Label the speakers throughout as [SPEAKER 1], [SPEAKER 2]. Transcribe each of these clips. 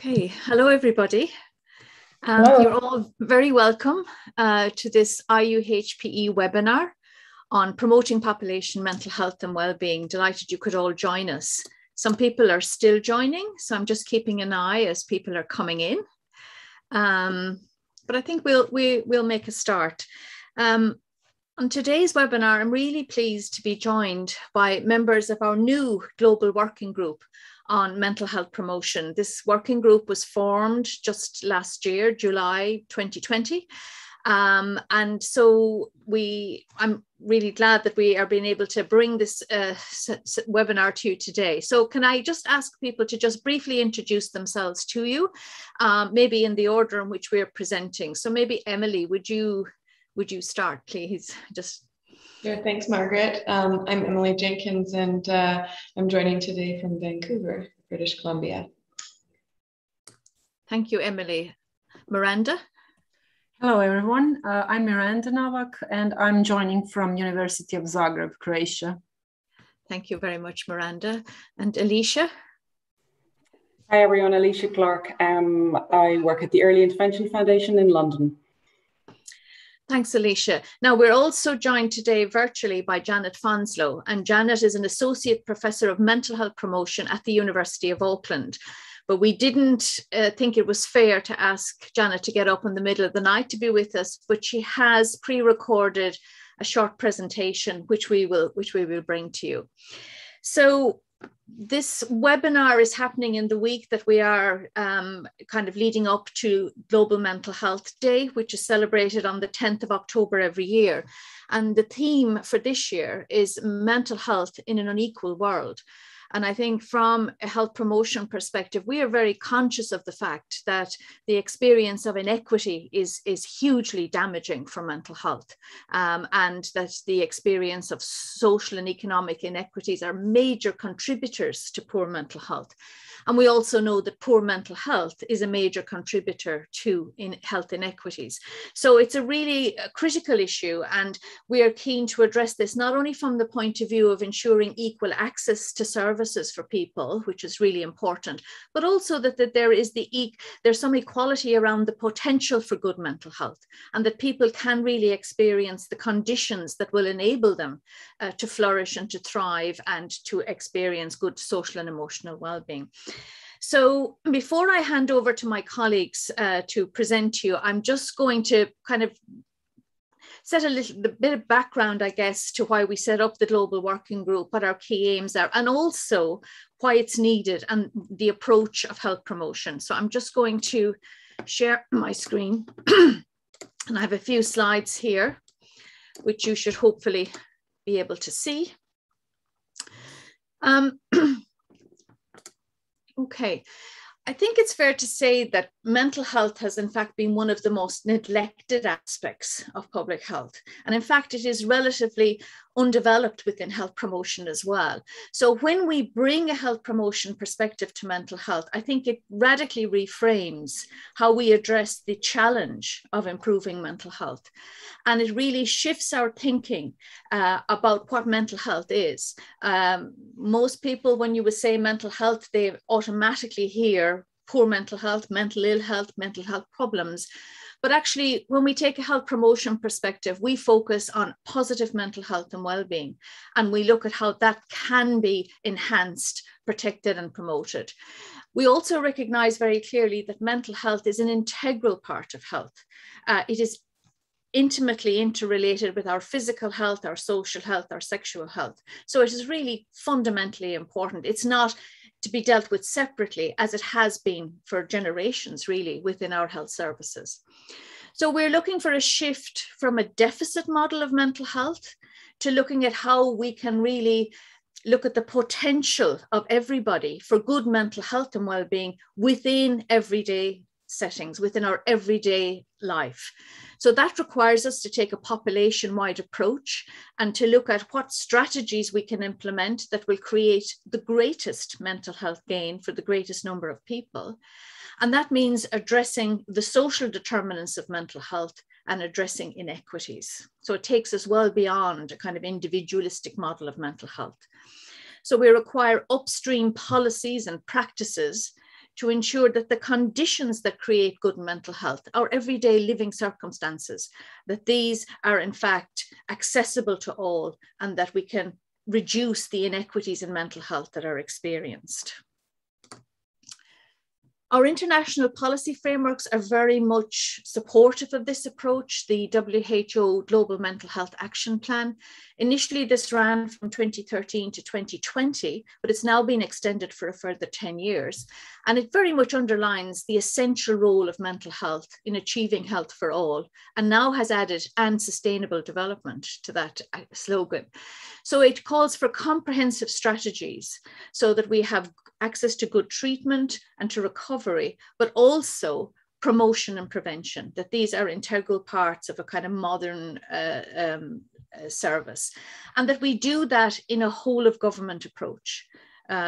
[SPEAKER 1] Okay, hello everybody.
[SPEAKER 2] Hello.
[SPEAKER 1] You're all very welcome to this IUHPE webinar on promoting population mental health and well-being. Delighted you could all join us. Some people are still joining, so I'm just keeping an eye as people are coming in. But I think we'll make a start. On today's webinar, I'm really pleased to be joined by members of our new Global Working Group on mental health promotion. This working group was formed just last year, July 2020. And so I'm really glad that we are being able to bring this webinar to you today. So can I just ask people to just briefly introduce themselves to you, maybe in the order in which we're presenting. So maybe Emily, would you start, please?
[SPEAKER 2] Sure, thanks, Margaret. I'm Emily Jenkins, and I'm joining today from Vancouver, British Columbia.
[SPEAKER 1] Thank you, Emily. Miranda?
[SPEAKER 3] Hello, everyone. I'm Miranda Novak, and I'm joining from University of Zagreb, Croatia.
[SPEAKER 1] Thank you very much, Miranda. And Aleisha?
[SPEAKER 4] Hi, everyone. Aleisha Clarke. I work at the Early Intervention Foundation in London.
[SPEAKER 1] Thanks, Aleisha. Now, we're also joined today virtually by Janet Fanslow, and Janet is an Associate Professor of Mental Health Promotion at the University of Auckland. But we didn't think it was fair to ask Janet to get up in the middle of the night to be with us, but she has pre-recorded a short presentation, which we will bring to you. So this webinar is happening in the week that we are kind of leading up to Global Mental Health Day, which is celebrated on the 10th of October every year. And the theme for this year is mental health in an unequal world. And I think from a health promotion perspective, we are very conscious of the fact that the experience of inequity is hugely damaging for mental health, and that the experience of social and economic inequities are major contributors to poor mental health. And we also know that poor mental health is a major contributor to health inequities. So it's a really critical issue, and we are keen to address this not only from the point of view of ensuring equal access to services for people, which is really important, but also that there's some equality around the potential for good mental health, and that people can really experience the conditions that will enable them to flourish and to thrive and to experience good social and emotional well-being. So before I hand over to my colleagues to present to you, I'm just going to kind of set a bit of background, I guess, to why we set up the Global Working Group, what our key aims are, and also why it's needed and the approach of health promotion. So I'm just going to share my screen. And I have a few slides here, which you should hopefully be able to see. Okay, I think it's fair to say that mental health has in fact been one of the most neglected aspects of public health. And in fact, it is relatively undeveloped within health promotion as well. So when we bring a health promotion perspective to mental health, I think it radically reframes how we address the challenge of improving mental health. And it really shifts our thinking about what mental health is. Most people, when you would say mental health, they automatically hear poor mental health, mental ill health, mental health problems. But actually, when we take a health promotion perspective, we focus on positive mental health and well-being, and we look at how that can be enhanced, protected, and promoted. We also recognize very clearly that mental health is an integral part of health. It is intimately interrelated with our physical health, our social health, our sexual health. So it is really fundamentally important. It's not to be dealt with separately, as it has been for generations, really, within our health services. So we're looking for a shift from a deficit model of mental health to looking at how we can really look at the potential of everybody for good mental health and well-being within everyday settings, within our everyday life. So that requires us to take a population-wide approach and to look at what strategies we can implement that will create the greatest mental health gain for the greatest number of people. And that means addressing the social determinants of mental health and addressing inequities. So it takes us well beyond a kind of individualistic model of mental health. So we require upstream policies and practices to ensure that the conditions that create good mental health, our everyday living circumstances, that these are in fact accessible to all, and that we can reduce the inequities in mental health that are experienced. Our international policy frameworks are very much supportive of this approach. The WHO Global Mental Health Action Plan. Initially, this ran from 2013 to 2020, but it's now been extended for a further 10 years. And it very much underlines the essential role of mental health in achieving health for all, and now has added "and sustainable development" to that slogan. So it calls for comprehensive strategies so that we have access to good treatment and to recovery, but also promotion and prevention, that these are integral parts of a kind of modern service, and that we do that in a whole of government approach.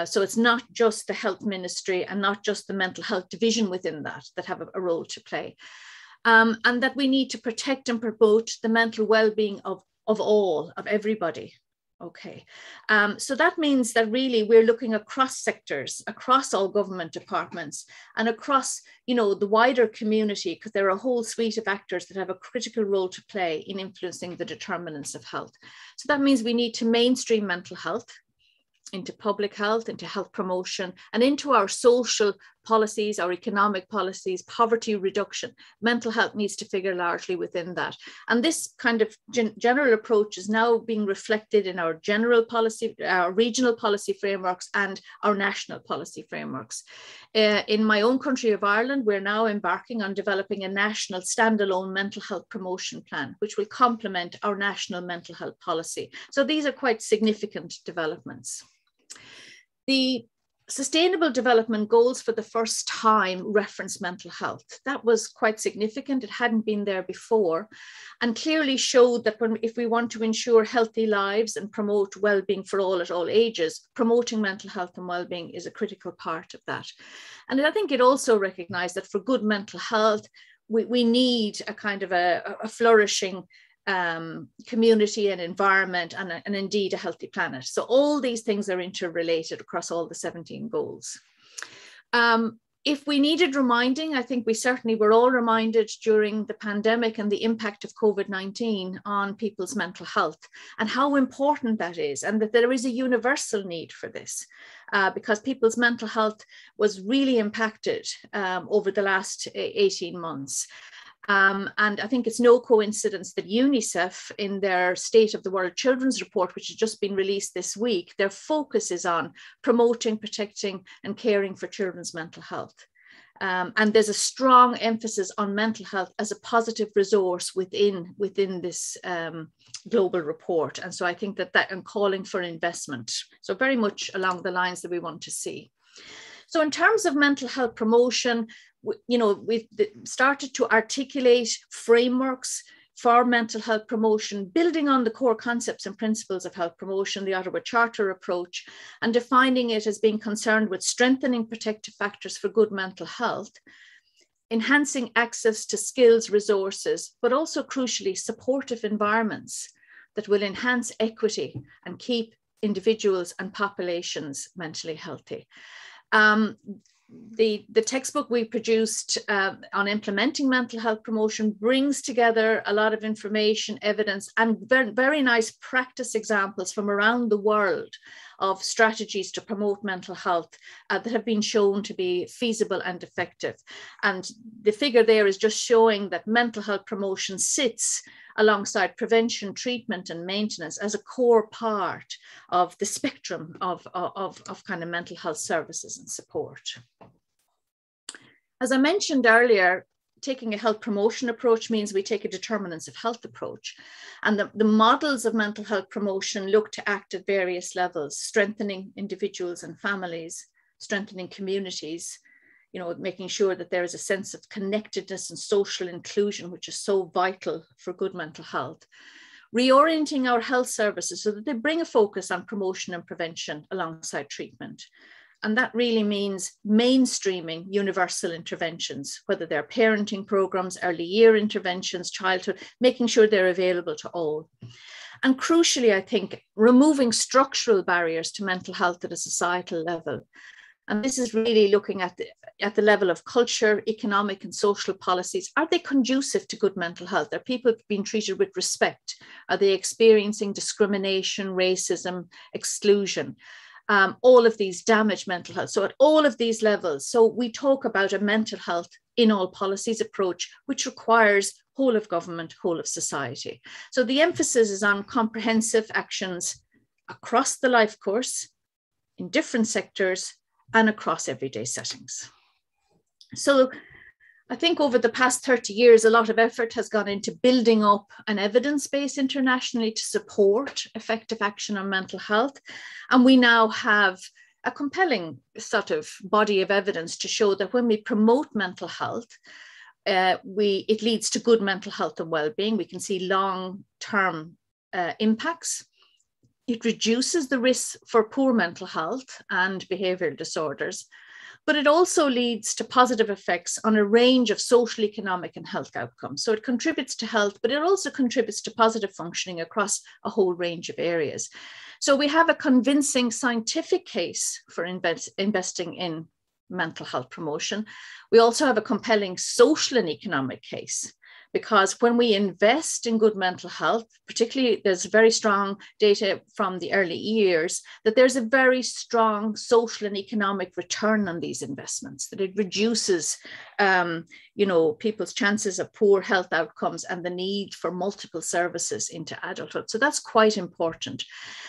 [SPEAKER 1] So it's not just the health ministry and not just the mental health division within that have a role to play. And that we need to protect and promote the mental well-being of all, of everybody. Okay, so that means that really we're looking across sectors, across all government departments, and across, you know, the wider community, because there are a whole suite of actors that have a critical role to play in influencing the determinants of health. So that means we need to mainstream mental health into public health, into health promotion, and into our social policies, our economic policies, poverty reduction. Mental health needs to figure largely within that. And this kind of general approach is now being reflected in our general policy, our regional policy frameworks, and our national policy frameworks. In my own country of Ireland, we're now embarking on developing a national standalone mental health promotion plan, which will complement our national mental health policy. So these are quite significant developments. The Sustainable Development Goals for the first time reference mental health. That was quite significant. It hadn't been there before, and clearly showed that if we want to ensure healthy lives and promote well-being for all at all ages, promoting mental health and well-being is a critical part of that. And I think it also recognized that for good mental health, we need a kind of a flourishing community and environment, and indeed a healthy planet. So all these things are interrelated across all the 17 goals. If we needed reminding, I think we certainly were all reminded during the pandemic and the impact of COVID-19 on people's mental health and how important that is, and that there is a universal need for this because people's mental health was really impacted over the last 18 months. And I think it's no coincidence that UNICEF, in their State of the World Children's Report, which has just been released this week, their focus is on promoting, protecting, and caring for children's mental health. And there's a strong emphasis on mental health as a positive resource within this global report. And so I think that and calling for investment. So very much along the lines that we want to see. So in terms of mental health promotion, you know, we've started to articulate frameworks for mental health promotion, building on the core concepts and principles of health promotion, the Ottawa Charter approach, and defining it as being concerned with strengthening protective factors for good mental health, enhancing access to skills, resources, but also crucially supportive environments that will enhance equity and keep individuals and populations mentally healthy. The textbook we produced on implementing mental health promotion brings together a lot of information, evidence, and very nice practice examples from around the world of strategies to promote mental health that have been shown to be feasible and effective. And the figure there is just showing that mental health promotion sits alongside prevention, treatment, and maintenance as a core part of the spectrum of kind of mental health services and support. As I mentioned earlier, taking a health promotion approach means we take a determinants of health approach. And the models of mental health promotion look to act at various levels, strengthening individuals and families, strengthening communities, you know, making sure that there is a sense of connectedness and social inclusion, which is so vital for good mental health. Reorienting our health services so that they bring a focus on promotion and prevention alongside treatment. And that really means mainstreaming universal interventions, whether they're parenting programs, early year interventions, childhood, making sure they're available to all. And crucially, I think, removing structural barriers to mental health at a societal level. And this is really looking at the level of culture, economic and social policies. Are they conducive to good mental health? Are people being treated with respect? Are they experiencing discrimination, racism, exclusion? All of these damage mental health. So at all of these levels, so we talk about a mental health in all policies approach, which requires whole of government, whole of society. So the emphasis is on comprehensive actions across the life course, in different sectors, and across everyday settings. So I think over the past 30 years, a lot of effort has gone into building up an evidence base internationally to support effective action on mental health. And we now have a compelling sort of body of evidence to show that when we promote mental health, it leads to good mental health and well-being. We can see long-term impacts. It reduces the risk for poor mental health and behavioral disorders, but it also leads to positive effects on a range of social, economic, and health outcomes. So it contributes to health, but it also contributes to positive functioning across a whole range of areas. So we have a convincing scientific case for investing in mental health promotion. We also have a compelling social and economic case, because when we invest in good mental health, particularly there's very strong data from the early years that there's a very strong social and economic return on these investments, that it reduces people's chances of poor health outcomes and the need for multiple services into adulthood. So that's quite important.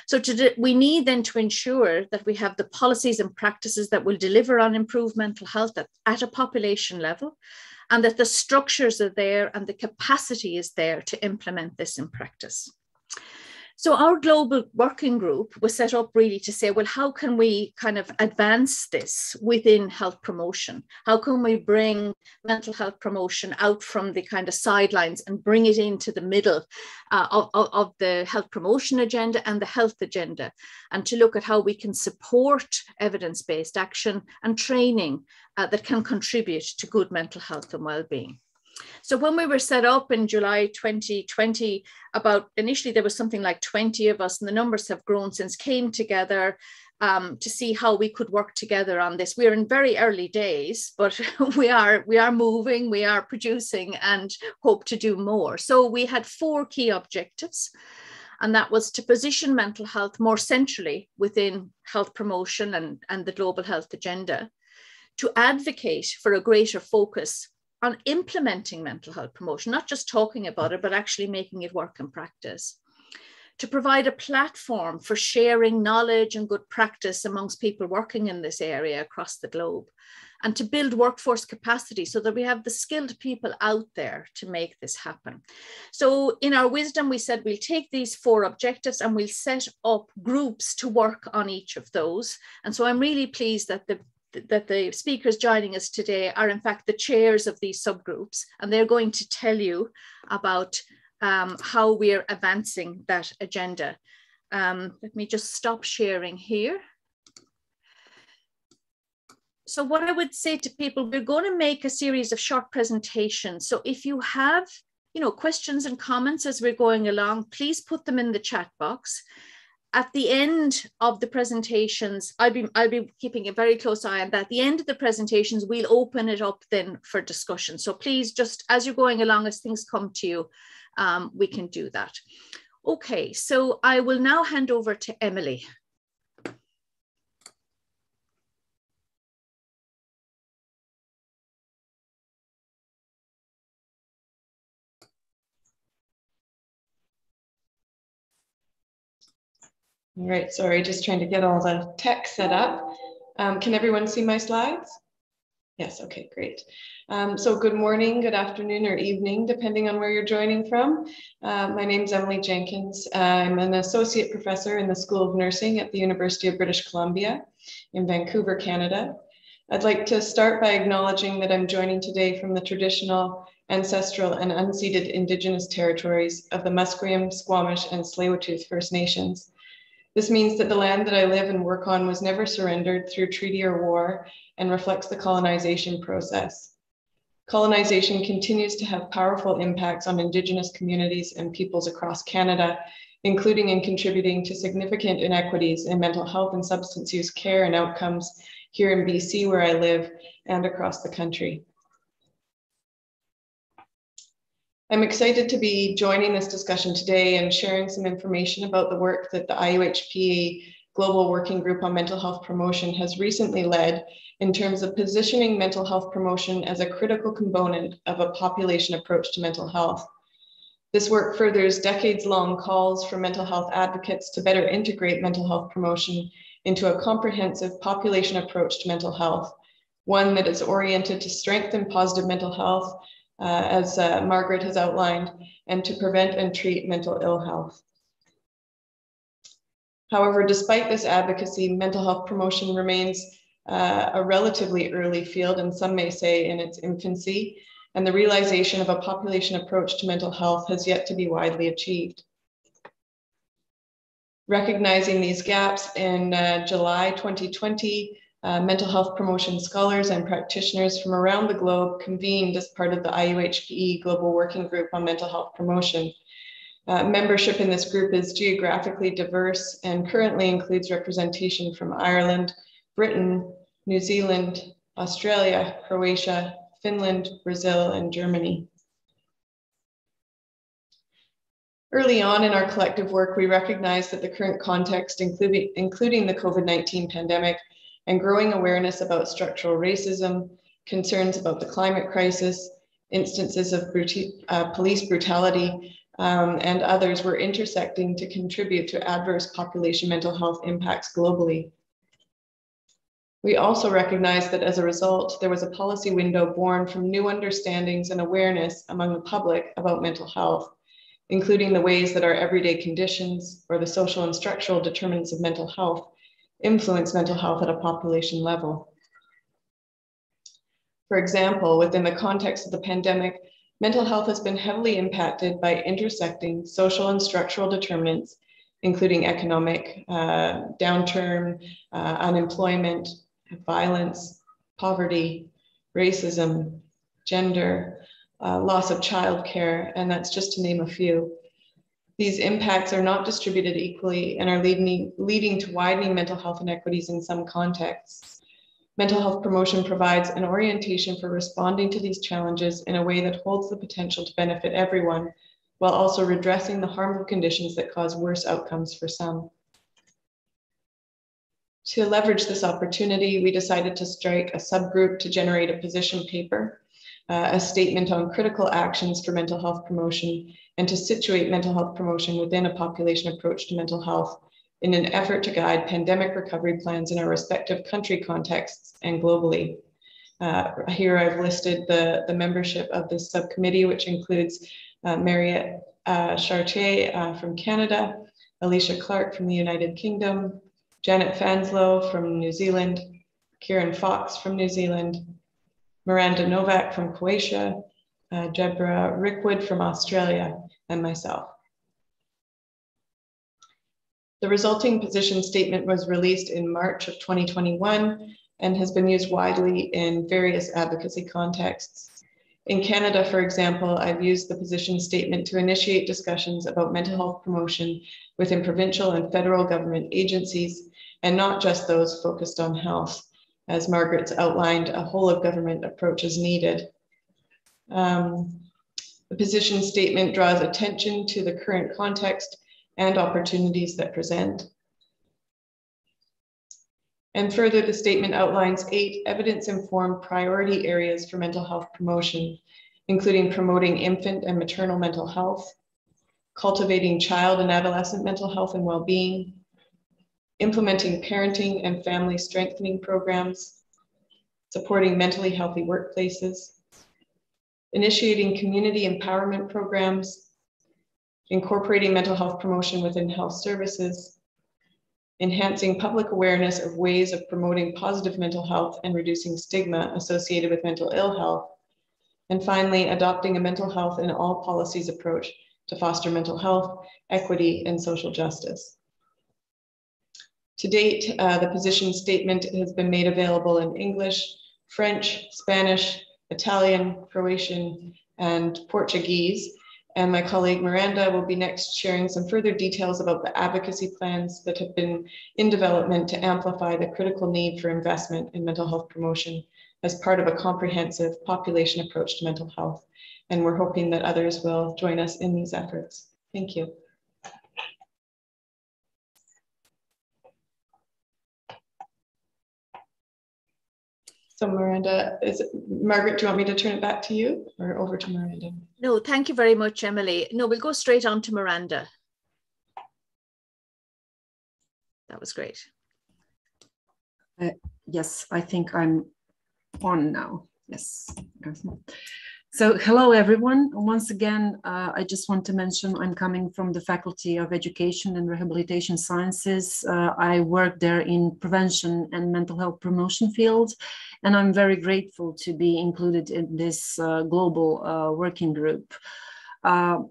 [SPEAKER 1] So we need then to ensure that we have the policies and practices that will deliver on improved mental health at a population level, and that the structures are there and the capacity is there to implement this in practice. So our global working group was set up really to say, well, how can we kind of advance this within health promotion? How can we bring mental health promotion out from the kind of sidelines and bring it into the middle of the health promotion agenda and the health agenda, and to look at how we can support evidence-based action and training that can contribute to good mental health and well-being. So when we were set up in July 2020, initially there was something like 20 of us, and the numbers have grown since, came together to see how we could work together on this. We're in very early days, but we are moving, we are producing, and hope to do more. So we had 4 key objectives, and that was to position mental health more centrally within health promotion and the global health agenda, to advocate for a greater focus on implementing mental health promotion, not just talking about it, but actually making it work in practice, to provide a platform for sharing knowledge and good practice amongst people working in this area across the globe, and to build workforce capacity so that we have the skilled people out there to make this happen. So in our wisdom, we said we'll take these 4 objectives and we'll set up groups to work on each of those. And so I'm really pleased that the speakers joining us today are in fact the chairs of these subgroups, and they're going to tell you about how we're advancing that agenda. Let me just stop sharing here. So what I would say to people, we're going to make a series of short presentations. So if you have questions and comments as we're going along, please put them in the chat box. At the end of the presentations, I'll be keeping a very close eye on that. At the end of the presentations, we'll open it up then for discussion. So please, just as you're going along, as things come to you, we can do that. Okay, so I will now hand over to Emily.
[SPEAKER 2] All right, sorry, just trying to get all the tech set up. Can everyone see my slides? Yes, okay, great. So good morning, good afternoon, or evening, depending on where you're joining from. My name is Emily Jenkins. I'm an associate professor in the School of Nursing at the University of British Columbia in Vancouver, Canada. I'd like to start by acknowledging that I'm joining today from the traditional, ancestral, and unceded Indigenous territories of the Musqueam, Squamish, and Tsleil-Waututh First Nations. This means that the land that I live and work on was never surrendered through treaty or war, and reflects the colonization process. Colonization continues to have powerful impacts on Indigenous communities and peoples across Canada, including in contributing to significant inequities in mental health and substance use care and outcomes here in BC where I live and across the country. I'm excited to be joining this discussion today and sharing some information about the work that the IUHPE Global Working Group on Mental Health Promotion has recently led in terms of positioning mental health promotion as a critical component of a population approach to mental health. This work furthers decades-long calls for mental health advocates to better integrate mental health promotion into a comprehensive population approach to mental health, one that is oriented to strengthen positive mental health, as Margaret has outlined, and to prevent and treat mental ill health. However, despite this advocacy, mental health promotion remains a relatively early field, and some may say in its infancy, and the realization of a population approach to mental health has yet to be widely achieved. Recognizing these gaps, in July 2020, mental health promotion scholars and practitioners from around the globe convened as part of the IUHPE Global Working Group on Mental Health Promotion. Membership in this group is geographically diverse and currently includes representation from Ireland, Britain, New Zealand, Australia, Croatia, Finland, Brazil, and Germany. Early on in our collective work, we recognized that the current context, including the COVID-19 pandemic, and growing awareness about structural racism, concerns about the climate crisis, instances of police brutality, and others were intersecting to contribute to adverse population mental health impacts globally. We also recognized that as a result, there was a policy window born from new understandings and awareness among the public about mental health, including the ways that our everyday conditions or the social and structural determinants of mental health influence mental health at a population level. For example, within the context of the pandemic, mental health has been heavily impacted by intersecting social and structural determinants, including economic downturn, unemployment, violence, poverty, racism, gender, loss of childcare, and that's just to name a few. These impacts are not distributed equally and are leading to widening mental health inequities in some contexts. Mental health promotion provides an orientation for responding to these challenges in a way that holds the potential to benefit everyone, while also redressing the harmful conditions that cause worse outcomes for some. To leverage this opportunity, we decided to strike a subgroup to generate a position paper, a statement on critical actions for mental health promotion, and to situate mental health promotion within a population approach to mental health in an effort to guide pandemic recovery plans in our respective country contexts and globally. Here I've listed the membership of this subcommittee, which includes Miranda Novak from Canada, Aleisha Clarke from the United Kingdom, Janet Fanslow from New Zealand, Kieran Fox from New Zealand, Miranda Novak from Croatia, Deborah Rickwood from Australia, and myself. The resulting position statement was released in March of 2021 and has been used widely in various advocacy contexts. In Canada, for example, I've used the position statement to initiate discussions about mental health promotion within provincial and federal government agencies, and not just those focused on health. As Margaret's outlined, a whole of government approach is needed. The position statement draws attention to the current context and opportunities that present. And further, the statement outlines 8 evidence-informed priority areas for mental health promotion, including promoting infant and maternal mental health, cultivating child and adolescent mental health and well-being, implementing parenting and family strengthening programs, supporting mentally healthy workplaces, initiating community empowerment programs, incorporating mental health promotion within health services, enhancing public awareness of ways of promoting positive mental health and reducing stigma associated with mental ill health, and finally, adopting a mental health in all policies approach to foster mental health, equity, and social justice. To date, the position statement has been made available in English, French, Spanish, Italian, Croatian, and Portuguese. And my colleague Miranda will be next sharing some further details about the advocacy plans that have been in development to amplify the critical need for investment in mental health promotion as part of a comprehensive population approach to mental health. And we're hoping that others will join us in these efforts. Thank you. So Miranda, Margaret, do you want me to turn it back to you or over to Miranda?
[SPEAKER 1] No, thank you very much, Emily. No, we'll go straight on to Miranda. That was great.
[SPEAKER 3] Yes, I think I'm on now. Yes. So hello, everyone. Once again, I just want to mention I'm coming from the Faculty of Education and Rehabilitation Sciences. I work there in prevention and mental health promotion field, and I'm very grateful to be included in this global working group. I'm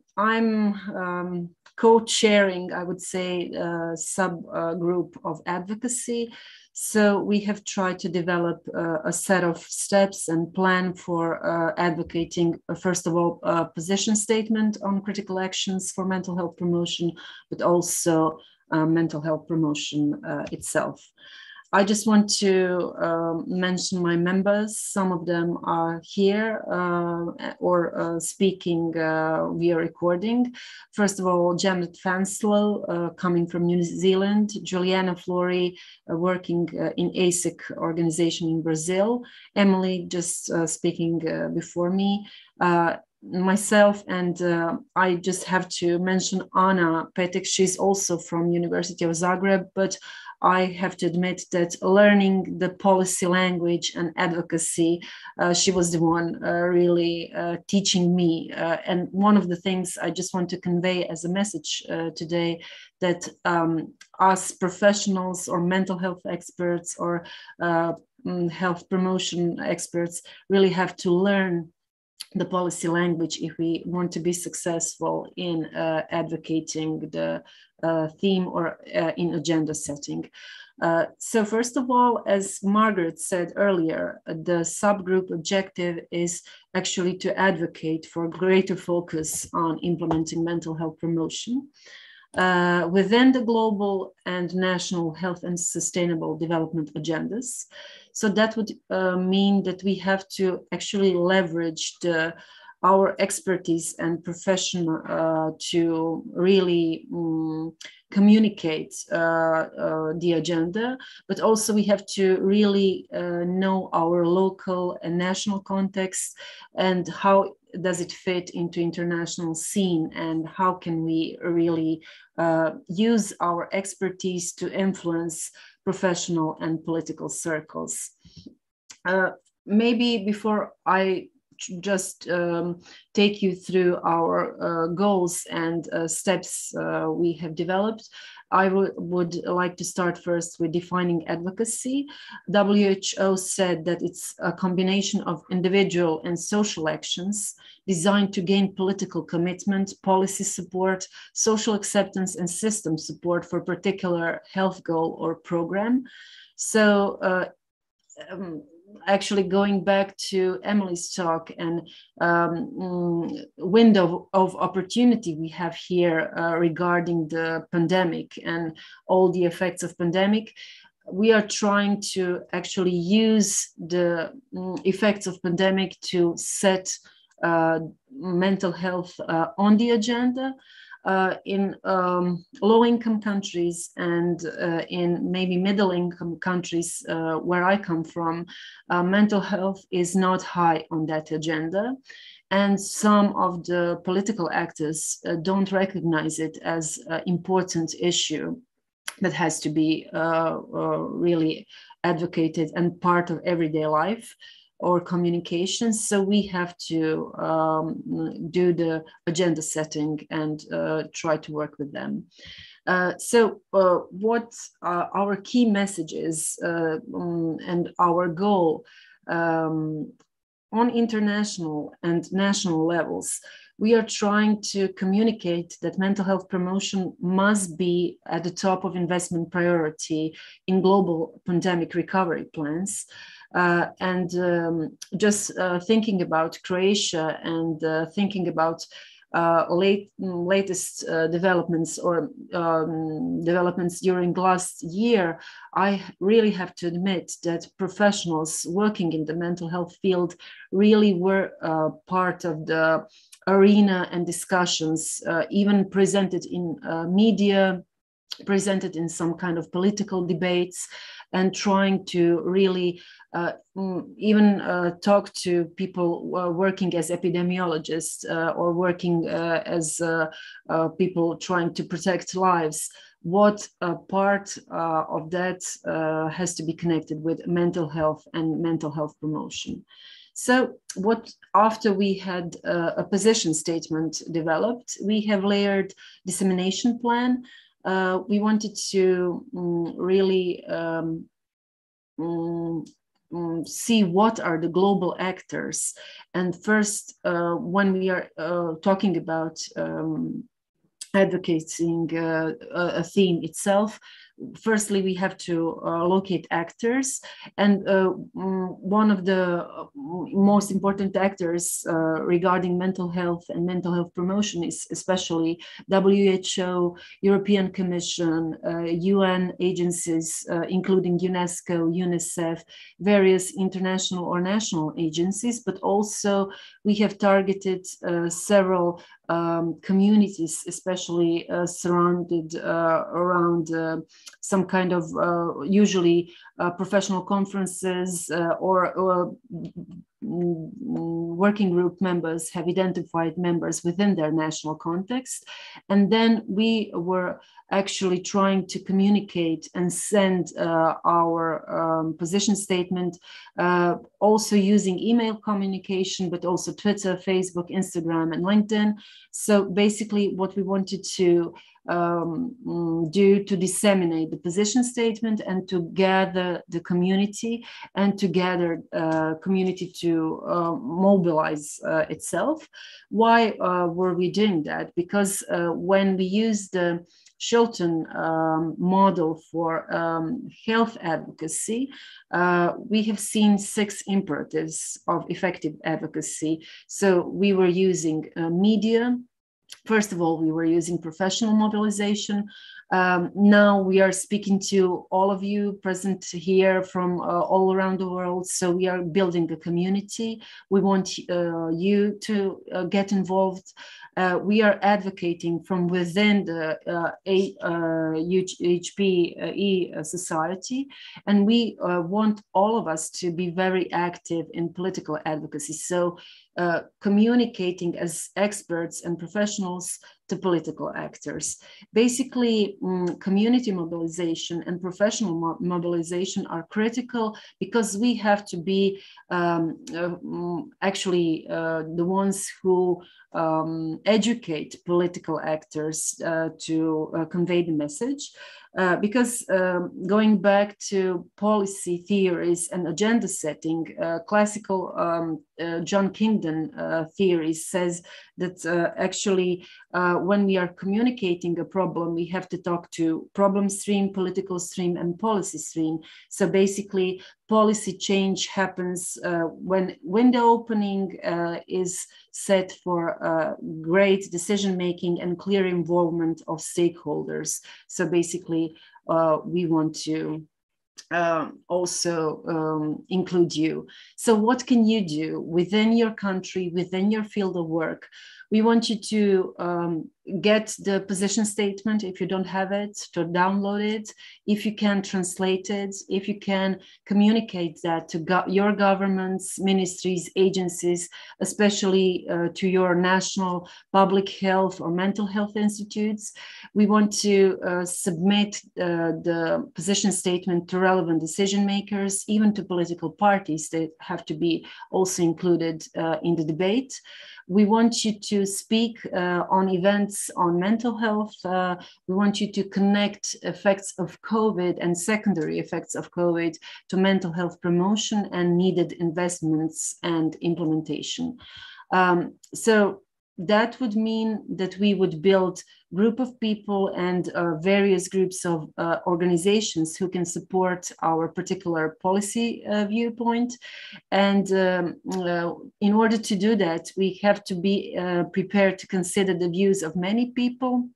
[SPEAKER 3] co-chairing, I would say, a subgroup of advocacy. So we have tried to develop a set of steps and plan for advocating, first of all, a position statement on critical actions for mental health promotion, but also mental health promotion itself. I just want to mention my members. Some of them are here or speaking via recording. First of all, Janet Fanslow, coming from New Zealand, Juliana Flory, working in ASIC organization in Brazil, Emily just speaking before me, myself, and I just have to mention Anna Petek. She's also from University of Zagreb, but I have to admit that learning the policy language and advocacy, she was the one really teaching me. And one of the things I just want to convey as a message today, that us professionals or mental health experts or health promotion experts really have to learn the policy language if we want to be successful in advocating the theme or in agenda setting. So first of all, as Margaret said earlier, the subgroup objective is actually to advocate for greater focus on implementing mental health promotion within the global and national health and sustainable development agendas. So that would mean that we have to actually leverage our expertise and profession to really communicate the agenda, but also we have to really know our local and national context and how does it fit into international scene, and how can we really use our expertise to influence professional and political circles. Maybe before I just take you through our goals and steps we have developed, I would like to start first with defining advocacy. WHO said that it's a combination of individual and social actions designed to gain political commitment, policy support, social acceptance, and system support for a particular health goal or program. So actually going back to Emily's talk and window of opportunity we have here regarding the pandemic and all the effects of pandemic, we are trying to actually use the effects of pandemic to set mental health on the agenda. In low-income countries and in maybe middle-income countries where I come from, mental health is not high on that agenda. And some of the political actors don't recognize it as an important issue that has to be really advocated and part of everyday life or communications. So we have to do the agenda setting and try to work with them. So what our key messages and our goal on international and national levels, we are trying to communicate that mental health promotion must be at the top of investment priority in global pandemic recovery plans. Just thinking about Croatia and thinking about latest developments or developments during last year, I really have to admit that professionals working in the mental health field really were part of the arena and discussions, even presented in media, presented in some kind of political debates, and trying to really even talk to people working as epidemiologists or working as people trying to protect lives. What part of that has to be connected with mental health and mental health promotion. So after we had a position statement developed, we have layered dissemination plan. We wanted to really see what are the global actors. And first, when we are talking about advocating a theme itself, firstly, we have to locate actors. And one of the most important actors regarding mental health and mental health promotion is especially WHO, European Commission, UN agencies, including UNESCO, UNICEF, various international or national agencies, but also we have targeted several communities, especially surrounded around some kind of usually professional conferences or working group members have identified members within their national context. And then we were actually trying to communicate and send our position statement, also using email communication, but also Twitter, Facebook, Instagram, and LinkedIn. So basically what we wanted to do to disseminate the position statement and to gather the community and to gather community to mobilize itself. Why were we doing that? Because when we used the Shilton model for health advocacy, we have seen 6 imperatives of effective advocacy. So we were using media. First of all, we were using professional mobilization. Now we are speaking to all of you present here from all around the world. So we are building a community. We want you to get involved. We are advocating from within the IUHPE society, and we want all of us to be very active in political advocacy. So communicating as experts and professionals to political actors. Basically, community mobilization and professional mobilization are critical because we have to be actually the ones who educate political actors to convey the message. Because going back to policy theories and agenda setting, classical John Kingdon theory says that actually when we are communicating a problem, we have to talk to problem stream, political stream, and policy stream. So basically, policy change happens when window opening is set for great decision-making and clear involvement of stakeholders. So basically, we want to also include you. So what can you do within your country, within your field of work? We want you to get the position statement if you don't have it, to download it, if you can translate it, if you can communicate that to your governments, ministries, agencies, especially to your national public health or mental health institutes. We want to submit the position statement to relevant decision makers, even to political parties that have to be also included in the debate. We want you to speak on events on mental health. We want you to connect effects of COVID and secondary effects of COVID to mental health promotion and needed investments and implementation. So that would mean that we would build a group of people and various groups of organizations who can support our particular policy viewpoint. And in order to do that, we have to be prepared to consider the views of many people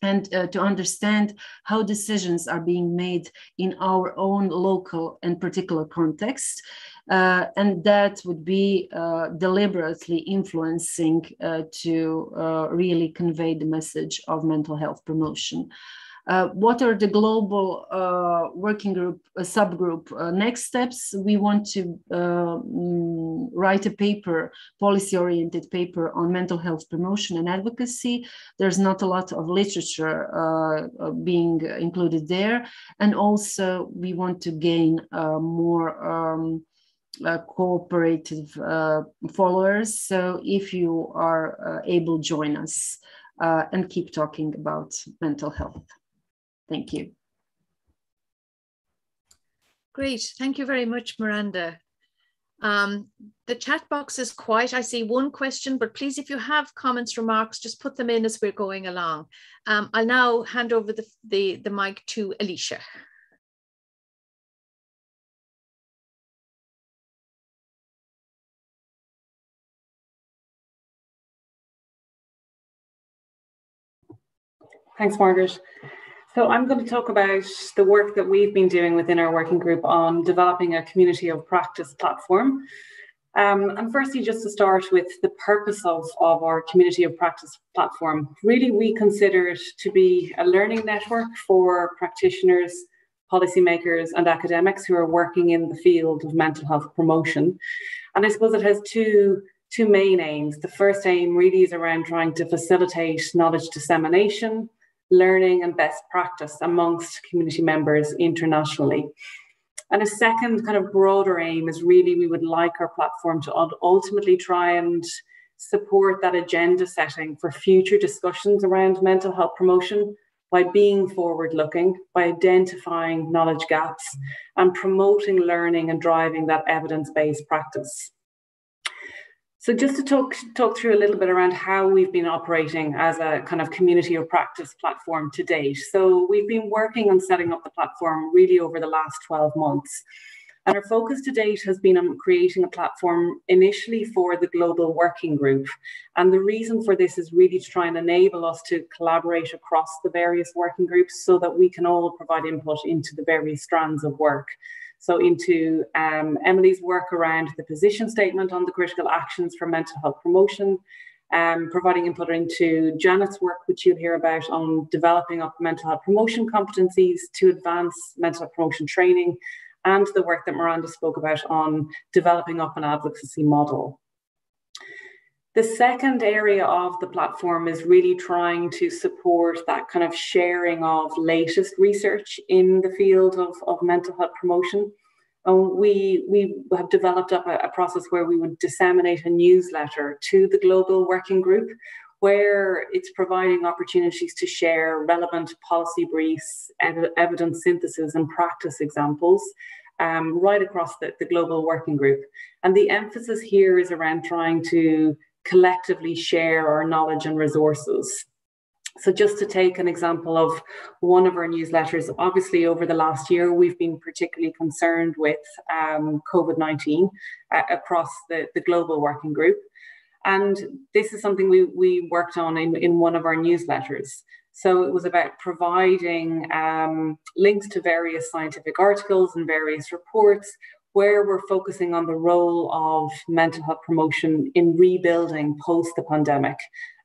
[SPEAKER 3] and to understand how decisions are being made in our own local and particular context. And that would be deliberately influencing to really convey the message of mental health promotion. What are the global working group, subgroup next steps? We want to write a paper, policy-oriented paper on mental health promotion and advocacy. There's not a lot of literature being included there. And also we want to gain more cooperative followers. So if you are able, join us and keep talking about mental health. Thank you.
[SPEAKER 1] Great. Thank you very much, Miranda. The chat box is quiet. I see one question, but please, if you have comments, remarks, just put them in as we're going along. I'll now hand over the mic to Aleisha.
[SPEAKER 4] Thanks, Margaret. So I'm going to talk about the work that we've been doing within our working group on developing a community of practice platform. And firstly, just to start with the purpose of our community of practice platform. Really, we consider it to be a learning network for practitioners, policymakers, and academics who are working in the field of mental health promotion. And I suppose it has two main aims. The first aim really is around trying to facilitate knowledge dissemination, learning and best practice amongst community members internationally. And a second kind of broader aim is really we would like our platform to ultimately try and support that agenda setting for future discussions around mental health promotion by being forward-looking, by identifying knowledge gaps and promoting learning and driving that evidence-based practice. So just to talk through a little bit around how we've been operating as a kind of community of practice platform to date. So we've been working on setting up the platform really over the last 12 months. And our focus to date has been on creating a platform initially for the Global Working Group. And the reason for this is really to try and enable us to collaborate across the various working groups so that we can all provide input into the various strands of work. So into Emily's work around the position statement on the critical actions for mental health promotion, providing input into Janet's work, which you'll hear about on developing up mental health promotion competencies to advance mental health promotion training, and the work that Miranda spoke about on developing up an advocacy model. The second area of the platform is really trying to support that kind of sharing of latest research in the field of mental health promotion. We have developed up a process where we would disseminate a newsletter to the Global Working Group, where it's providing opportunities to share relevant policy briefs, evidence synthesis and practice examples right across the Global Working Group. And the emphasis here is around trying to collectively share our knowledge and resources. So just to take an example of one of our newsletters, obviously over the last year, we've been particularly concerned with COVID-19 across the Global Working Group. And this is something we worked on in one of our newsletters. So it was about providing links to various scientific articles and various reports where we're focusing on the role of mental health promotion in rebuilding post the pandemic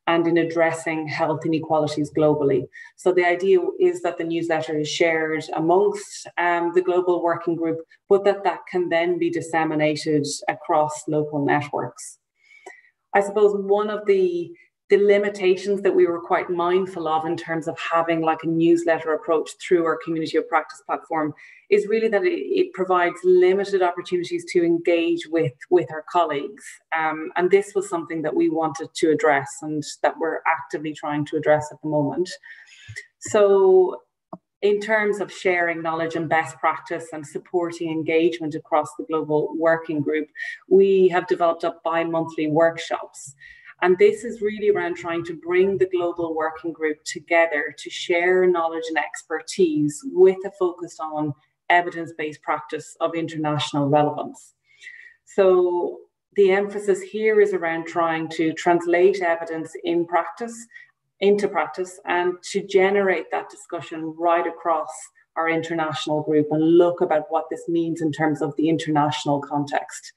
[SPEAKER 4] and in addressing health inequalities globally. So the idea is that the newsletter is shared amongst the Global Working Group, but that can then be disseminated across local networks. I suppose one of the limitations that we were quite mindful of in terms of having like a newsletter approach through our community of practice platform is really that it provides limited opportunities to engage with our colleagues. And this was something that we wanted to address and that we're actively trying to address at the moment. So in terms of sharing knowledge and best practice and supporting engagement across the Global Working Group, we have developed up bi-monthly workshops. And this is really around trying to bring the global working group together to share knowledge and expertise with a focus on evidence-based practice of international relevance. So the emphasis here is around trying to translate evidence into practice and to generate that discussion right across our international group and look about what this means in terms of the international context.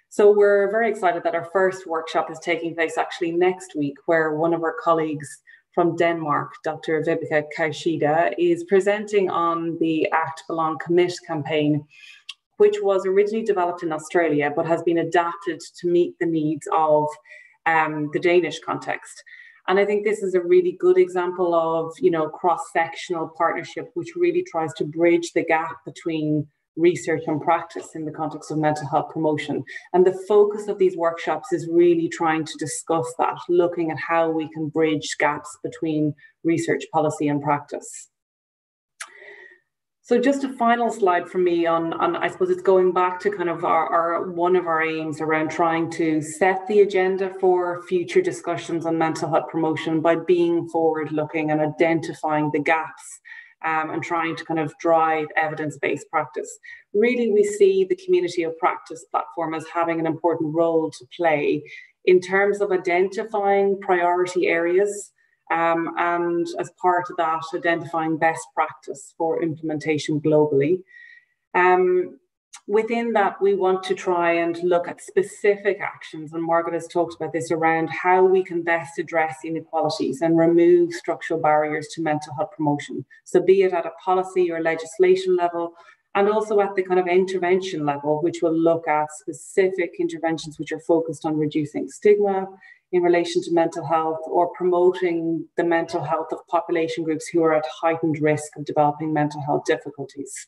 [SPEAKER 4] So we're very excited that our first workshop is taking place actually next week, where one of our colleagues from Denmark, Dr. Vibeke Kaushida, is presenting on the Act, Belong, Commit campaign, which was originally developed in Australia, but has been adapted to meet the needs of the Danish context. And I think this is a really good example of, cross-sectional partnership, which really tries to bridge the gap between research and practice in the context of mental health promotion. And the focus of these workshops is really trying to discuss that, looking at how we can bridge gaps between research, policy, and practice. So just a final slide from me on I suppose it's going back to kind of one of our aims around trying to set the agenda for future discussions on mental health promotion by being forward-looking and identifying the gaps and trying to kind of drive evidence-based practice. Really, we see the Community of Practice platform as having an important role to play in terms of identifying priority areas and as part of that, identifying best practice for implementation globally. Within that, we want to try and look at specific actions, and Margaret has talked about this, around how we can best address inequalities and remove structural barriers to mental health promotion. So be it at a policy or legislation level, and also at the kind of intervention level, which will look at specific interventions which are focused on reducing stigma in relation to mental health or promoting the mental health of population groups who are at heightened risk of developing mental health difficulties.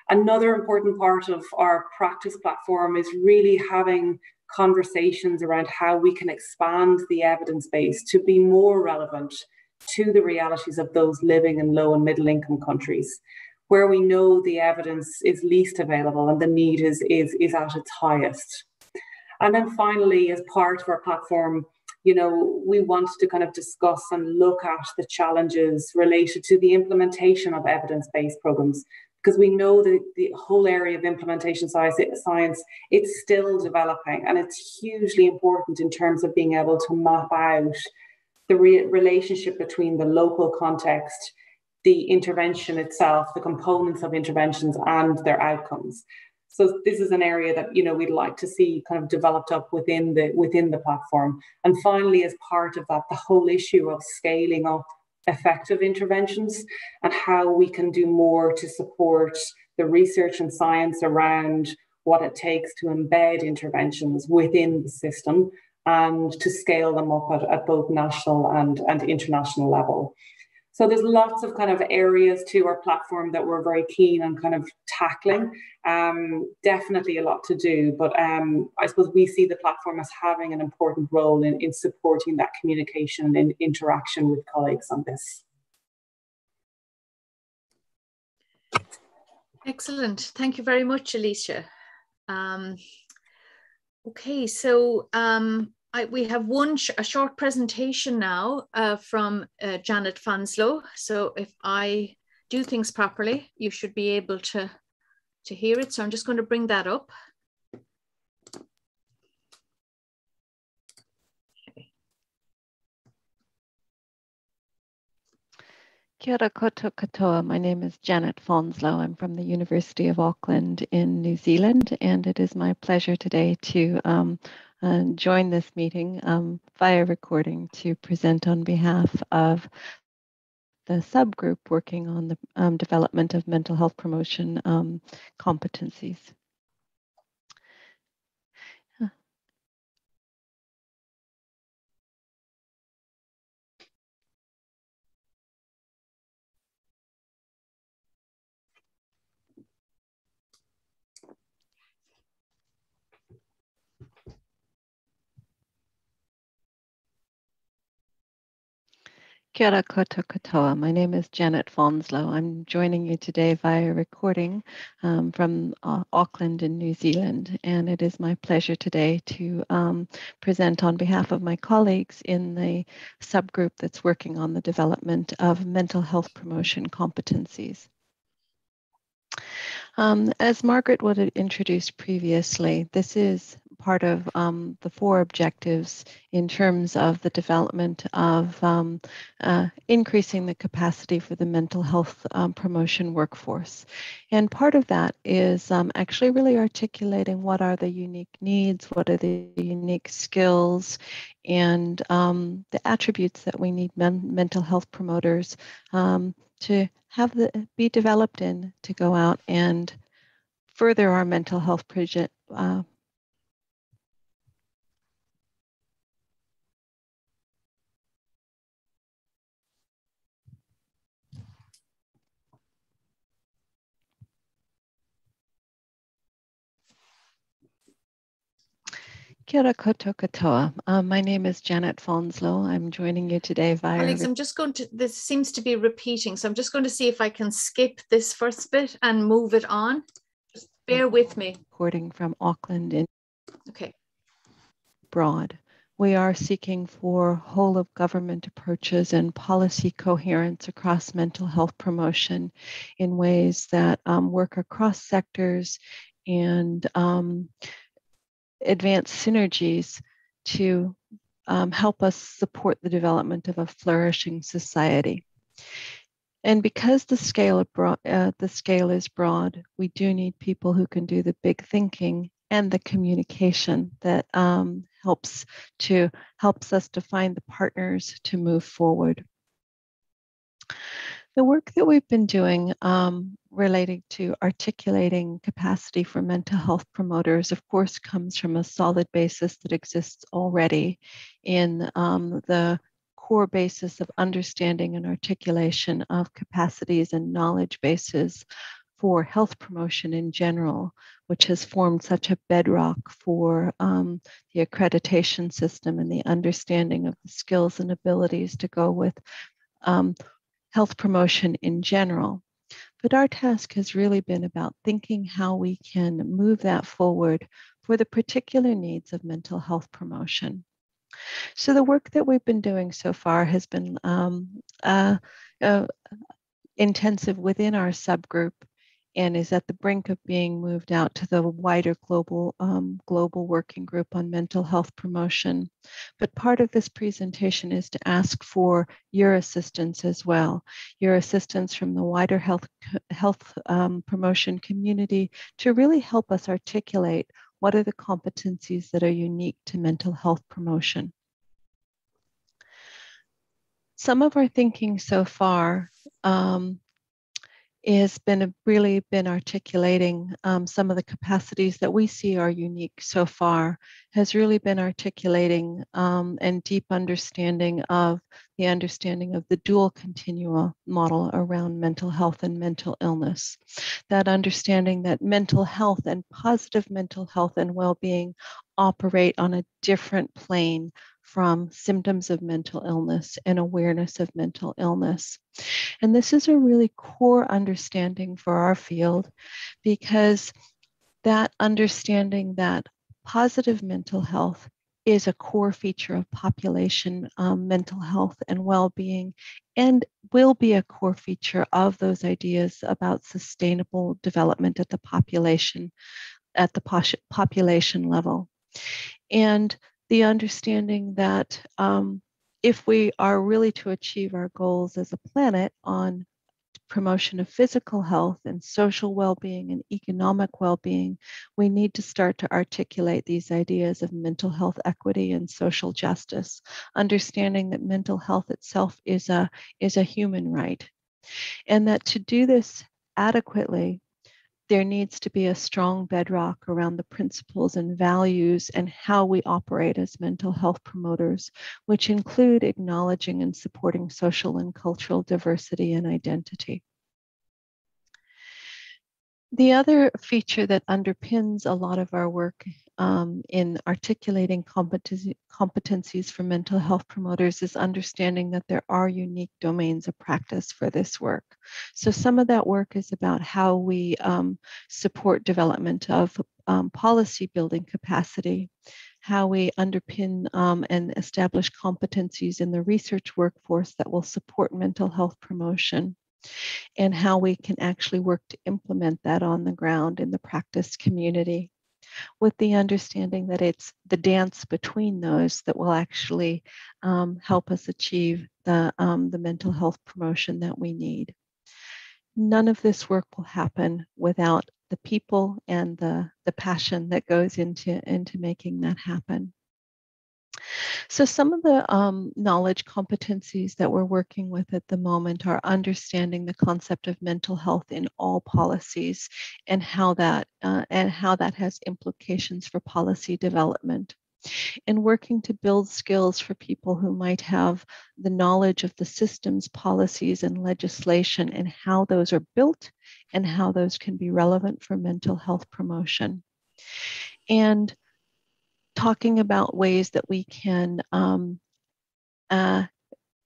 [SPEAKER 4] Another important part of our practice platform is really having conversations around how we can expand the evidence base to be more relevant to the realities of those living in low and middle income countries, where we know the evidence is least available and the need is at its highest. And then finally, as part of our platform, we want to kind of discuss and look at the challenges related to the implementation of evidence-based programs, because we know that the whole area of implementation science, it's still developing, and it's hugely important in terms of being able to map out the relationship between the local context, the intervention itself, the components of interventions, and their outcomes. So this is an area that we'd like to see kind of developed up within the platform. And finally, as part of that, the whole issue of scaling up effective interventions and how we can do more to support the research and science around what it takes to embed interventions within the system and to scale them up at both national and international level. So there's lots of kind of areas to our platform that we're very keen on kind of tackling. Definitely a lot to do, but I suppose we see the platform as having an important role in supporting that communication and interaction with colleagues on this.
[SPEAKER 1] Excellent. Thank you very much, Aleisha. Okay, so we have a short presentation now from Janet Fanslow. So if I do things properly, you should be able to hear it. So I'm just going to bring that up.
[SPEAKER 5] Kia ora koutou katoa. My name is Janet Fanslow. I'm from the University of Auckland in New Zealand, and it is my pleasure today to join this meeting via recording to present on behalf of the subgroup working on the development of mental health promotion competencies. Kia ora koutou katoa. My name is Janet Fanslow. I'm joining you today via recording from Auckland in New Zealand. And it is my pleasure today to present on behalf of my colleagues in the subgroup that's working on the development of mental health promotion competencies. As Margaret would have introduced previously, this is part of the 4 objectives in terms of the development of increasing the capacity for the mental health promotion workforce. And part of that is actually really articulating what are the unique needs, what are the unique skills, and the attributes that we need mental health promoters to have be developed in to go out and further our mental health project. Kia ora koutou katoa. My name is Janet Fanslow. I'm joining you today via...
[SPEAKER 1] Colleagues, I'm just going to, this seems to be repeating, so I'm just going to see if I can skip this first bit and move it on. Just bear with me.
[SPEAKER 5] Recording from Auckland in...
[SPEAKER 1] Okay.
[SPEAKER 5] Broad. We are seeking for whole of government approaches and policy coherence across mental health promotion in ways that work across sectors and advance synergies to help us support the development of a flourishing society. And because the scale is broad, we do need people who can do the big thinking and the communication that helps us to find the partners to move forward. The work that we've been doing relating to articulating capacity for mental health promoters, of course, comes from a solid basis that exists already in the core basis of understanding and articulation of capacities and knowledge bases for health promotion in general, which has formed such a bedrock for the accreditation system and the understanding of the skills and abilities to go with health promotion in general. But our task has really been about thinking how we can move that forward for the particular needs of mental health promotion. So the work that we've been doing so far has been intensive within our subgroup and is at the brink of being moved out to the wider global working group on mental health promotion. But part of this presentation is to ask for your assistance as well, your assistance from the wider health promotion community to really help us articulate what are the competencies that are unique to mental health promotion. Some of our thinking so far has really been articulating some of the capacities that we see are unique so far, has really been articulating and deep understanding of the dual continua model around mental health and mental illness. That understanding that mental health and positive mental health and well-being operate on a different plane from symptoms of mental illness and awareness of mental illness. And this is a really core understanding for our field, because that understanding that positive mental health is a core feature of population mental health and well-being, and will be a core feature of those ideas about sustainable development at the population level. And the understanding that if we are really to achieve our goals as a planet on promotion of physical health and social well-being and economic well-being, we need to start to articulate these ideas of mental health equity and social justice, understanding that mental health itself is a human right. And that to do this adequately, there needs to be a strong bedrock around the principles and values and how we operate as mental health promoters, which include acknowledging and supporting social and cultural diversity and identity. The other feature that underpins a lot of our work in articulating competencies for mental health promoters is understanding that there are unique domains of practice for this work. So some of that work is about how we support development of policy building capacity, how we underpin and establish competencies in the research workforce that will support mental health promotion, and how we can actually work to implement that on the ground in the practice community, with the understanding that it's the dance between those that will actually help us achieve the mental health promotion that we need. None of this work will happen without the people and the passion that goes into making that happen. So some of the knowledge competencies that we're working with at the moment are understanding the concept of mental health in all policies and how that has implications for policy development, and working to build skills for people who might have the knowledge of the systems, policies, and legislation and how those are built and how those can be relevant for mental health promotion. And talking about ways that we can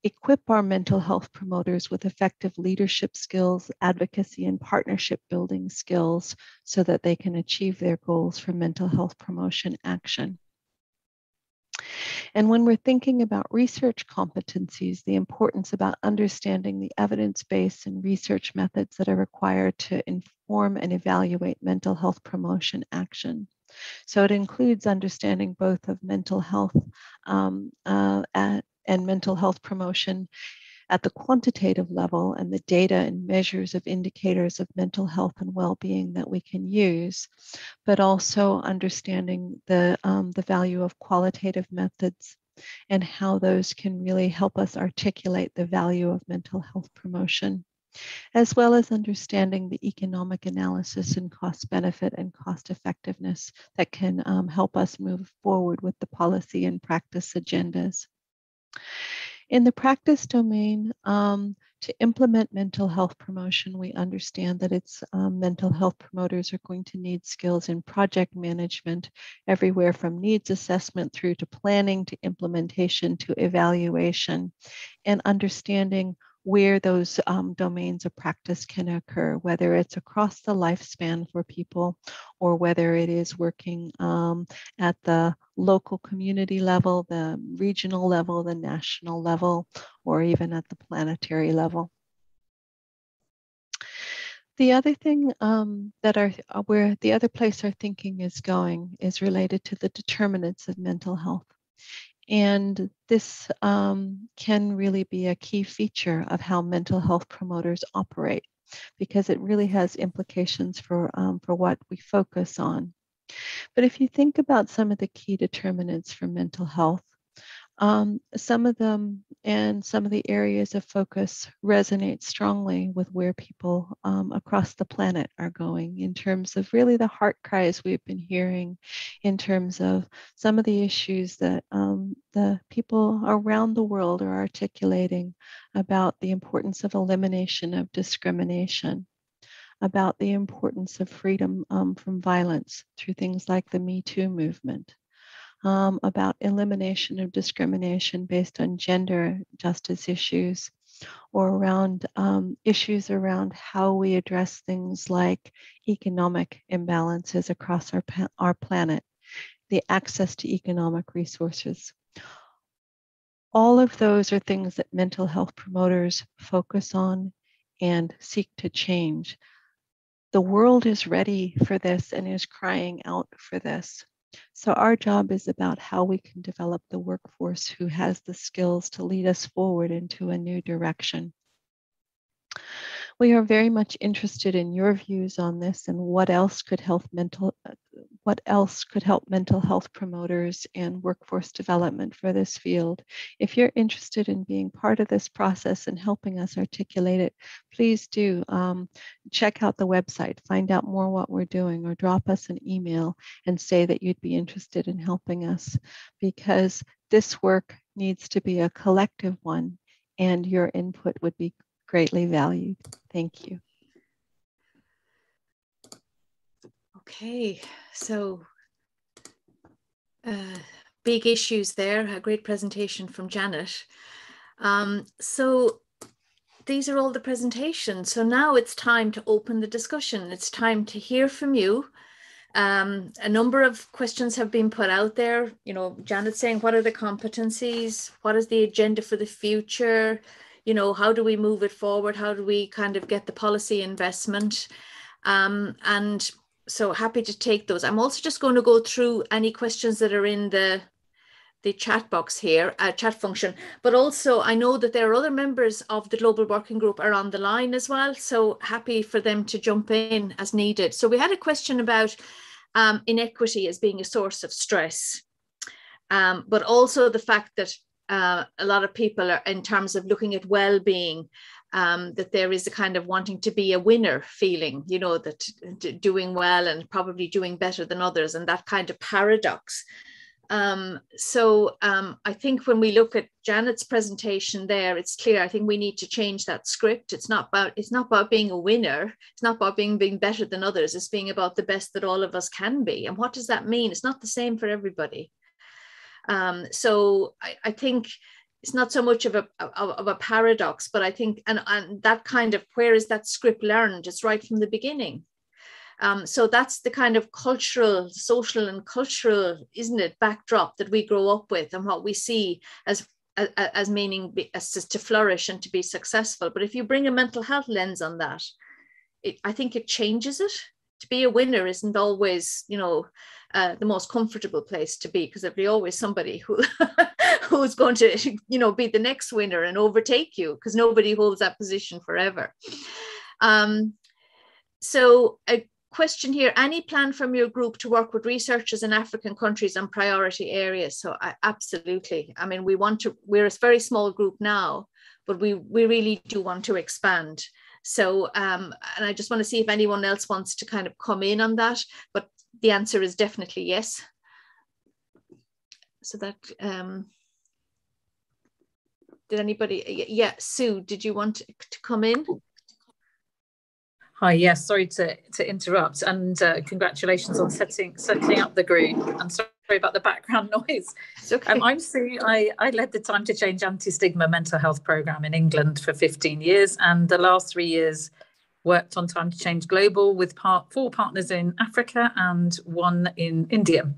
[SPEAKER 5] equip our mental health promoters with effective leadership skills, advocacy, and partnership building skills so that they can achieve their goals for mental health promotion action. And when we're thinking about research competencies, the importance about understanding the evidence base and research methods that are required to inform and evaluate mental health promotion action. So it includes understanding both of mental health and mental health promotion at the quantitative level and the data and measures of indicators of mental health and well-being that we can use, but also understanding the value of qualitative methods and how those can really help us articulate the value of mental health promotion, as well as understanding the economic analysis and cost benefit and cost effectiveness that can help us move forward with the policy and practice agendas. In the practice domain, to implement mental health promotion, we understand that it's mental health promoters are going to need skills in project management, everywhere from needs assessment through to planning to implementation to evaluation, and understanding where those domains of practice can occur, whether it's across the lifespan for people or whether it is working at the local community level, the regional level, the national level, or even at the planetary level. The other thing where the other place our thinking is going is related to the determinants of mental health. And this can really be a key feature of how mental health promoters operate, because it really has implications for what we focus on. But if you think about some of the key determinants for mental health, some of them and some of the areas of focus resonate strongly with where people across the planet are going in terms of really the heart cries we've been hearing, in terms of some of the issues that the people around the world are articulating about the importance of elimination of discrimination, about the importance of freedom from violence through things like the Me Too movement. About elimination of discrimination based on gender justice issues, or around issues around how we address things like economic imbalances across our planet, the access to economic resources. All of those are things that mental health promoters focus on and seek to change. The world is ready for this and is crying out for this. So our job is about how we can develop the workforce who has the skills to lead us forward into a new direction. We are very much interested in your views on this and what else could help mental health promoters and workforce development for this field. If you're interested in being part of this process and helping us articulate it, please do check out the website, find out more what we're doing, or drop us an email and say that you'd be interested in helping us, because this work needs to be a collective one and your input would be greatly valued. Thank you.
[SPEAKER 1] Okay, so big issues there. A great presentation from Janet. So these are all the presentations. So now it's time to open the discussion. It's time to hear from you. A number of questions have been put out there. You know, Janet saying, what are the competencies? What is the agenda for the future? You know, how do we move it forward? How do we kind of get the policy investment? And so happy to take those. I'm also just going to go through any questions that are in the chat box here, chat function, but also I know that there are other members of the Global Working Group are on the line as well, so happy for them to jump in as needed. So we had a question about inequity as being a source of stress, but also the fact that a lot of people are, in terms of looking at well-being, that there is a kind of wanting to be a winner feeling, you know, that doing well and probably doing better than others, and that kind of paradox. So I think when we look at Janet's presentation there, it's clear. I think we need to change that script. It's not about being a winner. It's not about being better than others. It's being about the best that all of us can be. And what does that mean? It's not the same for everybody. So I think it's not so much of a paradox, but I think, and that kind of, where is that script learned? It's right from the beginning. So that's the kind of cultural, social and cultural, isn't it, backdrop that we grow up with and what we see as meaning as to flourish and to be successful. But if you bring a mental health lens on that, I think it changes it. To be a winner isn't always, you know, the most comfortable place to be, because there'll be always somebody who's going to, you know, be the next winner and overtake you, because nobody holds that position forever. So a question here, any plan from your group to work with researchers in African countries on priority areas? So absolutely. I mean, we're a very small group now, but we really do want to expand. So, and I just want to see if anyone else wants to kind of come in on that, but the answer is definitely yes. So that, did anybody, yeah, Sue, did you want to come in?
[SPEAKER 6] Hi, yes, sorry to interrupt, and congratulations on setting up the group. I'm sorry about the background noise.
[SPEAKER 1] It's okay.
[SPEAKER 6] I'm Sue. I led the Time to Change Anti-Stigma mental health programme in England for 15 years, and the last 3 years worked on Time to Change Global with 4 partners in Africa and 1 in India,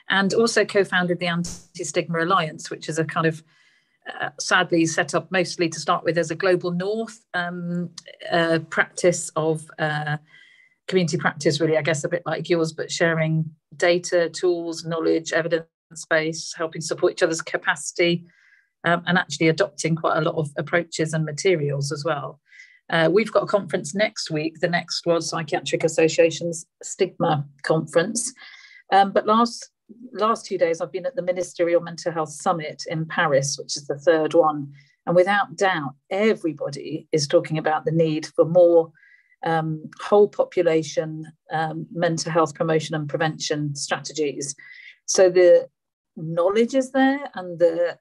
[SPEAKER 6] and also co-founded the Anti-Stigma Alliance, which is a kind of sadly set up mostly to start with as a global north practice of community practice, really, I guess a bit like yours, but sharing data, tools, knowledge, evidence base, helping support each other's capacity, and actually adopting quite a lot of approaches and materials as well. We've got a conference next week, the next World Psychiatric Association's Stigma Conference, but last 2 days I've been at the Ministerial Mental Health Summit in Paris, which is the 3rd one, and without doubt everybody is talking about the need for more whole population mental health promotion and prevention strategies. So the knowledge is there and the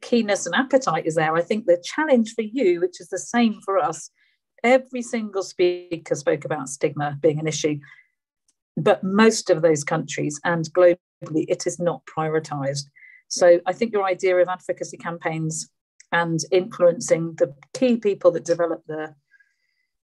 [SPEAKER 6] keenness and appetite is there. I think the challenge for you, which is the same for us, every single speaker spoke about stigma being an issue, but most of those countries and globally, it is not prioritised. So I think your idea of advocacy campaigns and influencing the key people that develop the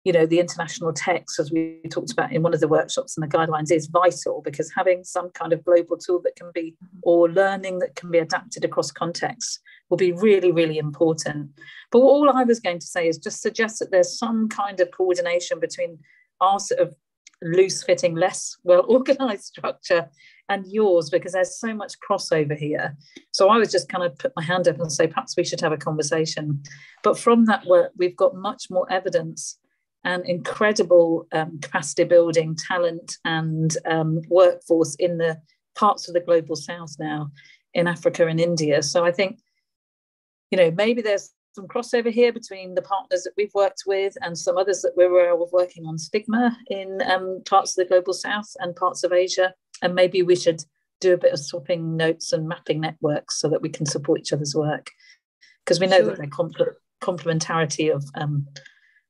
[SPEAKER 6] international text, as we talked about in one of the workshops and the guidelines, is vital, because having some kind of global tool that can be, or learning that can be adapted across contexts, will be really, really important. But all I was going to say is just suggest that there's some kind of coordination between our sort of loose-fitting, less well-organised structure and yours, because there's so much crossover here. So I was just kind of put my hand up and say, perhaps we should have a conversation. But from that work, we've got much more evidence and incredible capacity building, talent and workforce in the parts of the global south now, in Africa and India. So I think, maybe there's some crossover here between the partners that we've worked with and some others that we're working on stigma in parts of the global south and parts of Asia. And maybe we should do a bit of swapping notes and mapping networks so that we can support each other's work, because we know that they're complementarity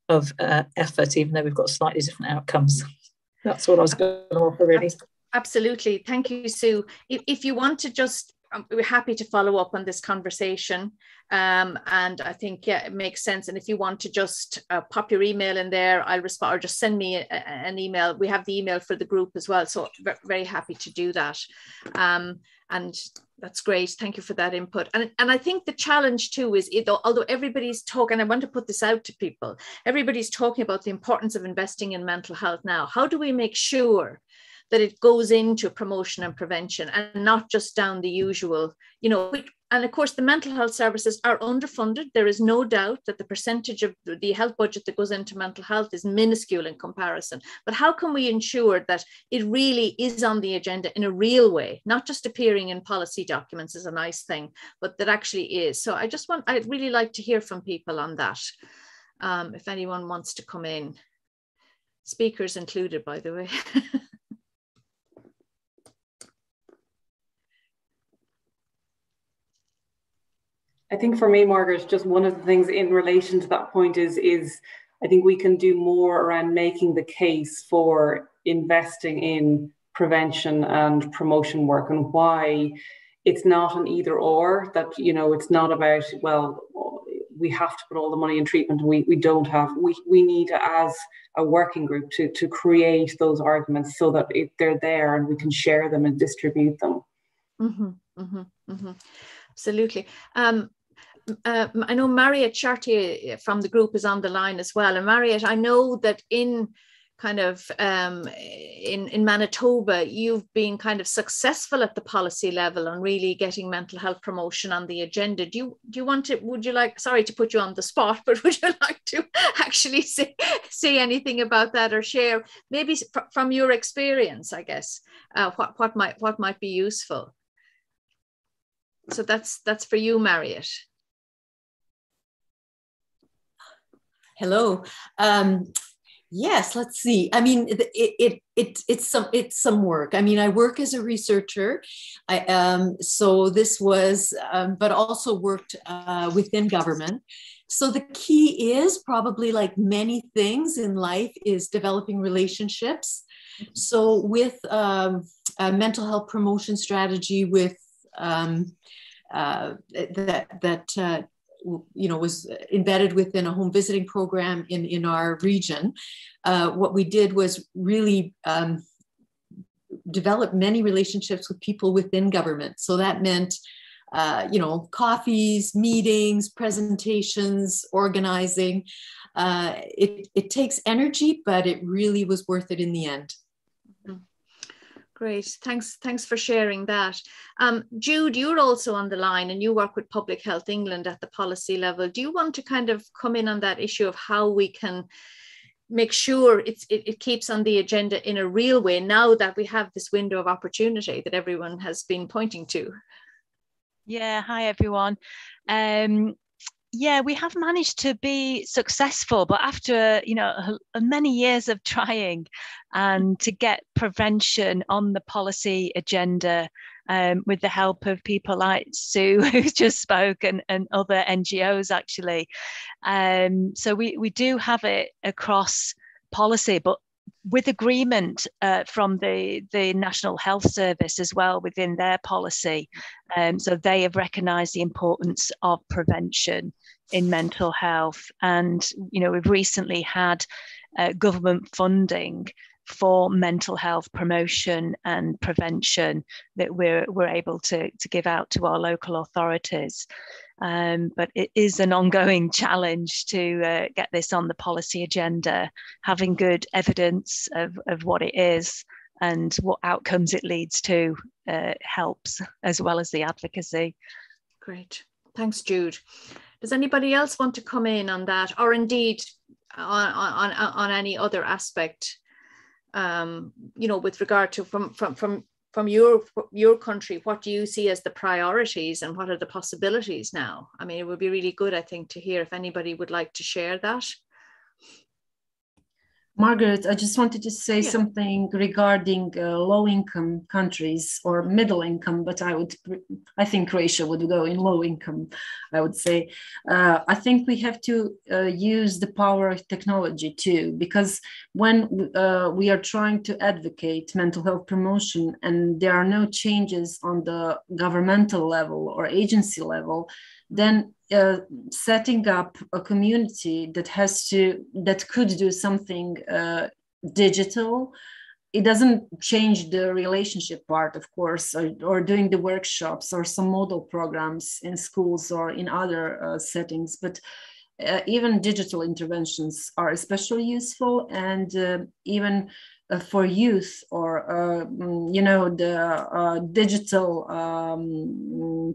[SPEAKER 6] of effort, even though we've got slightly different outcomes. That's what I was going to offer, really.
[SPEAKER 1] Absolutely. Thank you, Sue. If you want to just, we're happy to follow up on this conversation. And I think, yeah, it makes sense. And if you want to just pop your email in there, I'll respond, or just send me an email. We have the email for the group as well. So very happy to do that. And that's great. Thank you for that input. And I think the challenge too is, although everybody's talking, I want to put this out to people, everybody's talking about the importance of investing in mental health now. How do we make sure that it goes into promotion and prevention and not just down the usual, and of course the mental health services are underfunded. There is no doubt that the percentage of the health budget that goes into mental health is minuscule in comparison. But how can we ensure that it really is on the agenda in a real way, not just appearing in policy documents as a nice thing, but that actually is? So I'd really like to hear from people on that. If anyone wants to come in, speakers included, by the way.
[SPEAKER 4] I think for me, Margaret, just one of the things in relation to that point is I think we can do more around making the case for investing in prevention and promotion work, and why it's not an either or, that, it's not about, well, we have to put all the money in treatment. We don't have, we need as a working group to create those arguments so that they're there and we can share them and distribute them.
[SPEAKER 1] Absolutely. I know Mariette Chartier from the group is on the line as well. And Mariette, I know that in Manitoba, you've been kind of successful at the policy level on really getting mental health promotion on the agenda. Do you want to, would you like, sorry to put you on the spot, but would you like to actually say anything about that, or share maybe from your experience, I guess, what might be useful? So that's for you, Mariette.
[SPEAKER 7] Hello. Yes, let's see. I mean, it's some work. I mean, I work as a researcher. So this was, but also worked within government. So the key is probably, like many things in life, is developing relationships. So with a mental health promotion strategy, with was embedded within a home visiting program in our region. What we did was really develop many relationships with people within government. So that meant, coffees, meetings, presentations, organizing. It takes energy, but it really was worth it in the end.
[SPEAKER 1] Great, thanks for sharing that. Jude, you're also on the line and you work with Public Health England at the policy level. Do you want to kind of come in on that issue of how we can make sure it keeps on the agenda in a real way now that we have this window of opportunity that everyone has been pointing to?
[SPEAKER 8] Yeah, hi everyone. Yeah, we have managed to be successful, but after many years of trying and to get prevention on the policy agenda, with the help of people like Sue, who's just spoke, and other NGOs actually. So we do have it across policy, but with agreement from the National Health Service as well within their policy. So they have recognised the importance of prevention in mental health. And, we've recently had government funding for mental health promotion and prevention that we're able to give out to our local authorities. But it is an ongoing challenge to get this on the policy agenda, having good evidence of what it is and what outcomes it leads to helps, as well as the advocacy.
[SPEAKER 1] Great. Thanks, Jude. Does anybody else want to come in on that, or indeed on any other aspect, with regard to from your country, what do you see as the priorities and what are the possibilities now? I mean, it would be really good, I think, to hear if anybody would like to share that.
[SPEAKER 3] Margaret, I just wanted to say something regarding low-income countries or middle income, but I think Croatia would go in low income, I would say. I think we have to use the power of technology too, because when we are trying to advocate mental health promotion and there are no changes on the governmental level or agency level, then setting up a community that could do something digital, it doesn't change the relationship part, of course, or doing the workshops or some model programs in schools or in other settings, but even digital interventions are especially useful, and even for youth or the digital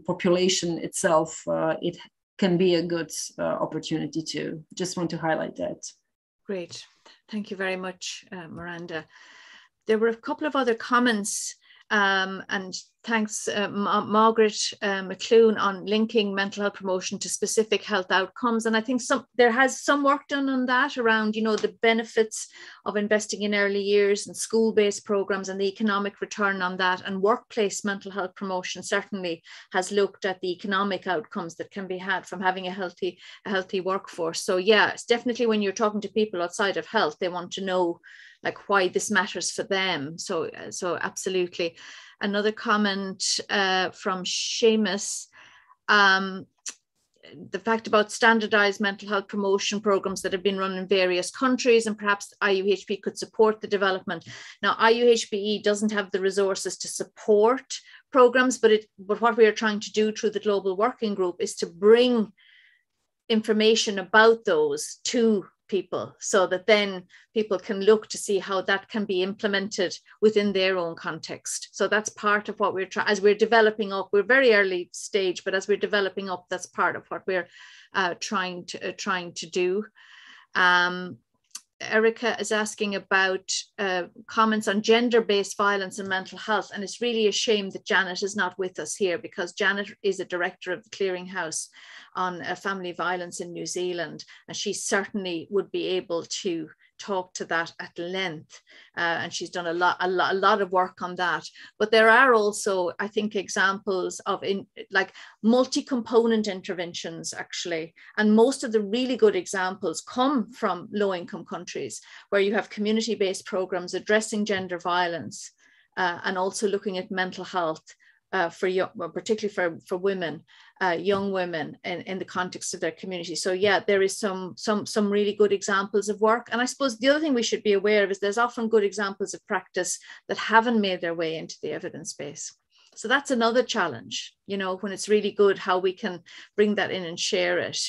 [SPEAKER 3] population itself, it can be a good opportunity too. Just want to highlight that.
[SPEAKER 1] Great, thank you very much, Miranda. There were a couple of other comments, and thanks Margaret McClune on linking mental health promotion to specific health outcomes. And I think there has some work done on that around, the benefits of investing in early years and school-based programs and the economic return on that. And workplace mental health promotion certainly has looked at the economic outcomes that can be had from having a healthy workforce. So yeah, it's definitely when you're talking to people outside of health, they want to know like why this matters for them. So absolutely. Another comment from Seamus, the fact about standardized mental health promotion programs that have been run in various countries, and perhaps IUHPE could support the development. Now, IUHPE doesn't have the resources to support programs, but what we are trying to do through the Global Working Group is to bring information about those to people, so that then people can look to see how that can be implemented within their own context. So that's part of what we're trying, as we're developing up. We're very early stage, but as we're developing up, that's part of what we're trying to do. Erica is asking about comments on gender-based violence and mental health, and it's really a shame that Janet is not with us here, because Janet is a director of the Clearinghouse on family violence in New Zealand, and she certainly would be able to talk to that at length, and she's done a lot of work on that. But there are also, I think, examples of like multi-component interventions actually, and most of the really good examples come from low-income countries where you have community-based programs addressing gender violence and also looking at mental health particularly for women, young women in the context of their community. So yeah, there is some really good examples of work. And I suppose the other thing we should be aware of is there's often good examples of practice that haven't made their way into the evidence base. So that's another challenge, when it's really good, how we can bring that in and share it.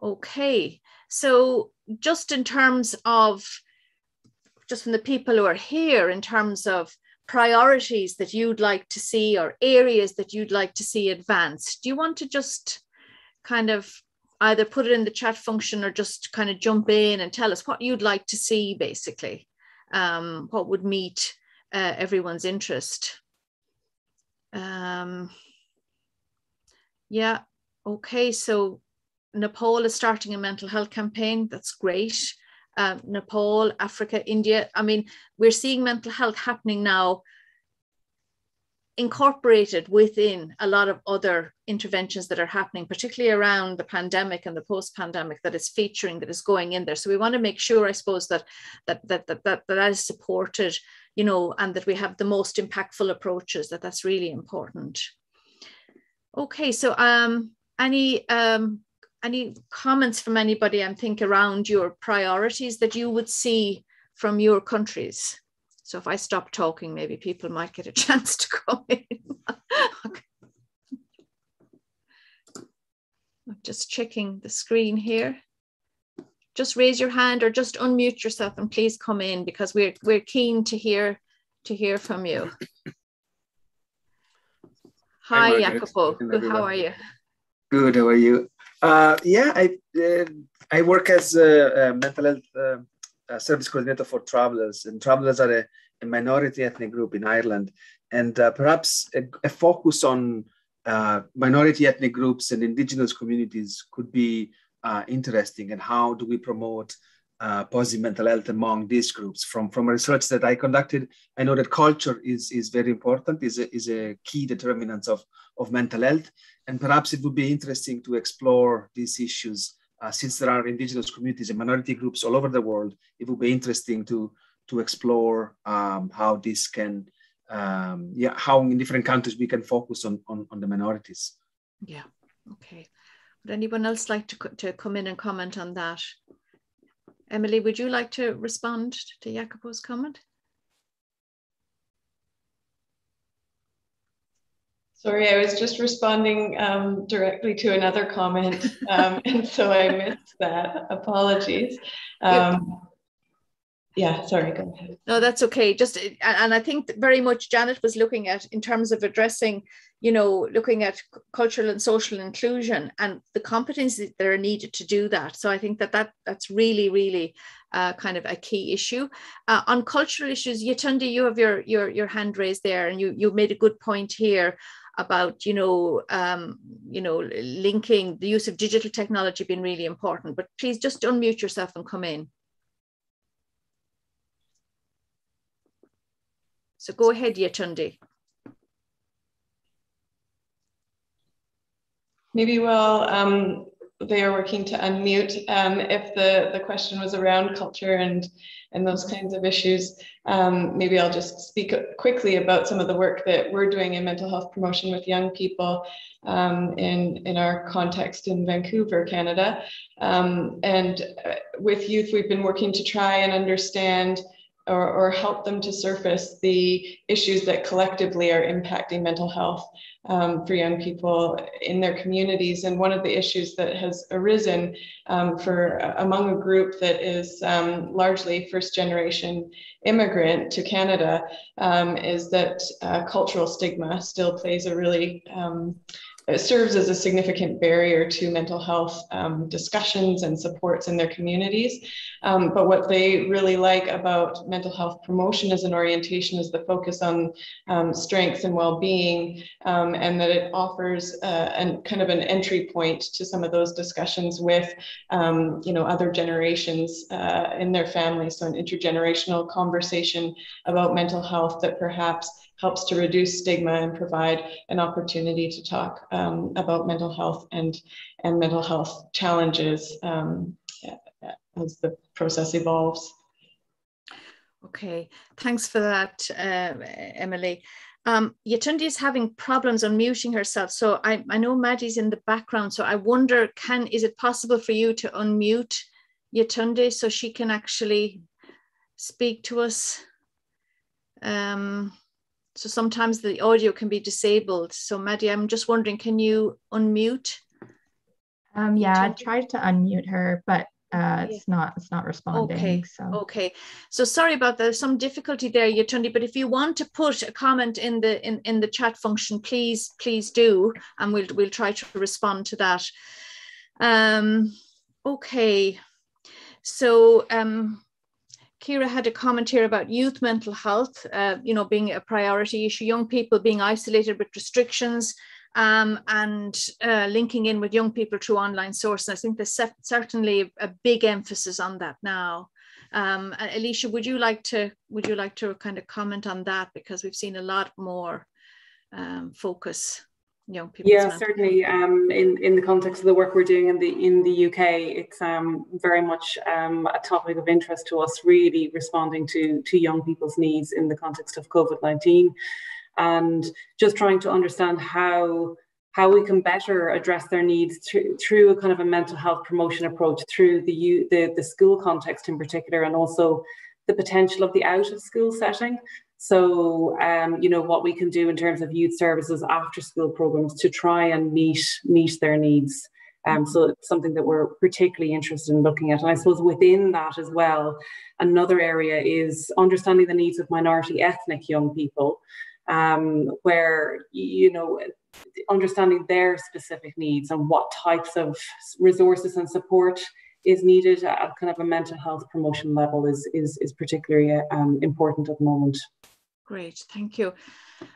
[SPEAKER 1] Okay, so just in terms of, just from the people who are here, in terms of priorities that you'd like to see or areas that you'd like to see advanced, do you want to just kind of either put it in the chat function or just kind of jump in and tell us what you'd like to see, basically, what would meet everyone's interest? Yeah, okay, so Nepal is starting a mental health campaign. That's great. Nepal, Africa, India. I mean, we're seeing mental health happening now incorporated within a lot of other interventions that are happening, particularly around the pandemic and the post-pandemic, that is featuring, that is going in there. So we want to make sure, I suppose, that is supported, and that we have the most impactful approaches, that's really important. Okay, so any comments from anybody, I think, around your priorities that you would see from your countries? So if I stop talking, maybe people might get a chance to come in. Okay. I'm just checking the screen here. Just raise your hand or just unmute yourself and please come in, because we're keen to hear from you. Hi, Jacopo. How are you?
[SPEAKER 9] Good. How are you? Yeah, I work as a mental health service coordinator for travelers, and travelers are a minority ethnic group in Ireland, and perhaps a focus on minority ethnic groups and indigenous communities could be interesting. And how do we promote positive mental health among these groups. From research that I conducted, I know that culture is very important, is a key determinant of mental health. And perhaps it would be interesting to explore these issues since there are indigenous communities and minority groups all over the world. It would be interesting to explore how this can, how in different countries we can focus on the minorities.
[SPEAKER 1] Yeah, okay. Would anyone else like to come in and comment on that? Emily, would you like to respond to Jacopo's comment?
[SPEAKER 2] Sorry, I was just responding directly to another comment, and so I missed that. Apologies. Yeah, sorry, go ahead.
[SPEAKER 1] No, that's okay. Just, and I think very much Janet was looking at, in terms of addressing, you know, looking at cultural and social inclusion and the competencies that are needed to do that. So I think that's really, really kind of a key issue. On cultural issues, Yetunde, you have your hand raised there, and you made a good point here about, linking the use of digital technology being really important. But please just unmute yourself and come in. So go ahead, Yetunde.
[SPEAKER 2] Maybe while they are working to unmute, if the question was around culture and those kinds of issues, maybe I'll just speak quickly about some of the work that we're doing in mental health promotion with young people in our context in Vancouver, Canada. And with youth, we've been working to try and understand or help them to surface the issues that collectively are impacting mental health for young people in their communities. And one of the issues that has arisen among a group that is largely first-generation immigrant to Canada is that cultural stigma still plays a really it serves as a significant barrier to mental health discussions and supports in their communities. But what they really like about mental health promotion as an orientation is the focus on strengths and well-being, and that it offers kind of an entry point to some of those discussions with other generations in their families. So an intergenerational conversation about mental health that perhaps helps to reduce stigma and provide an opportunity to talk about mental health and mental health challenges as the process evolves.
[SPEAKER 1] Okay, thanks for that, Emily. Yetunde is having problems unmuting herself. So I know Maddie's in the background. So I wonder, is it possible for you to unmute Yetunde so she can actually speak to us? So sometimes the audio can be disabled. So Maddie, I'm just wondering, can you unmute?
[SPEAKER 10] Yeah, I tried to unmute her, but it's not responding.
[SPEAKER 1] Okay. Okay. So sorry about that. There's some difficulty there, Yetunde, but if you want to put a comment in the chat function, please do, and we'll try to respond to that. Okay. So Kira had a comment here about youth mental health, being a priority issue, young people being isolated with restrictions, and linking in with young people through online sources. I think there's certainly a big emphasis on that now. Aleisha, would you like to kind of comment on that, because we've seen a lot more focus. Young people.
[SPEAKER 4] Yeah, certainly. In the context of the work we're doing in the UK, it's very much a topic of interest to us, really responding to young people's needs in the context of COVID-19, and just trying to understand how we can better address their needs through a kind of a mental health promotion approach, through the school context in particular, and also the potential of the out of school setting. So, what we can do in terms of youth services, after school programs, to try and meet their needs. So it's something that we're particularly interested in looking at. And I suppose within that as well, another area is understanding the needs of minority ethnic young people, where, understanding their specific needs and what types of resources and support is needed at kind of a mental health promotion level is particularly important at the moment.
[SPEAKER 1] Great, thank you.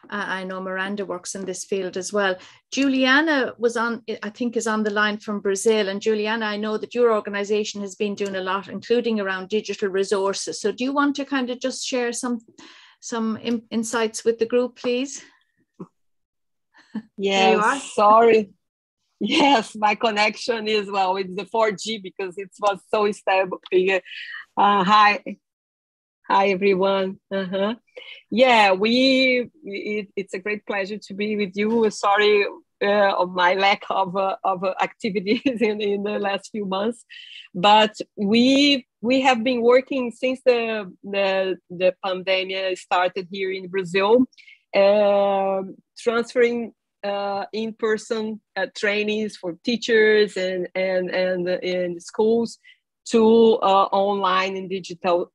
[SPEAKER 1] I know Miranda works in this field as well. Juliana was on, I think is on the line from Brazil. And Juliana, I know that your organization has been doing a lot, including around digital resources. So do you want to kind of just share some insights with the group, please?
[SPEAKER 11] Yes, sorry. Yes, my connection is, well, it's the 4G because it was so stable. Hi everyone. Yeah, it's a great pleasure to be with you. Sorry of my lack of activities in the last few months, but we have been working since the pandemic started here in Brazil, transferring in-person trainings for teachers and in schools to online and digital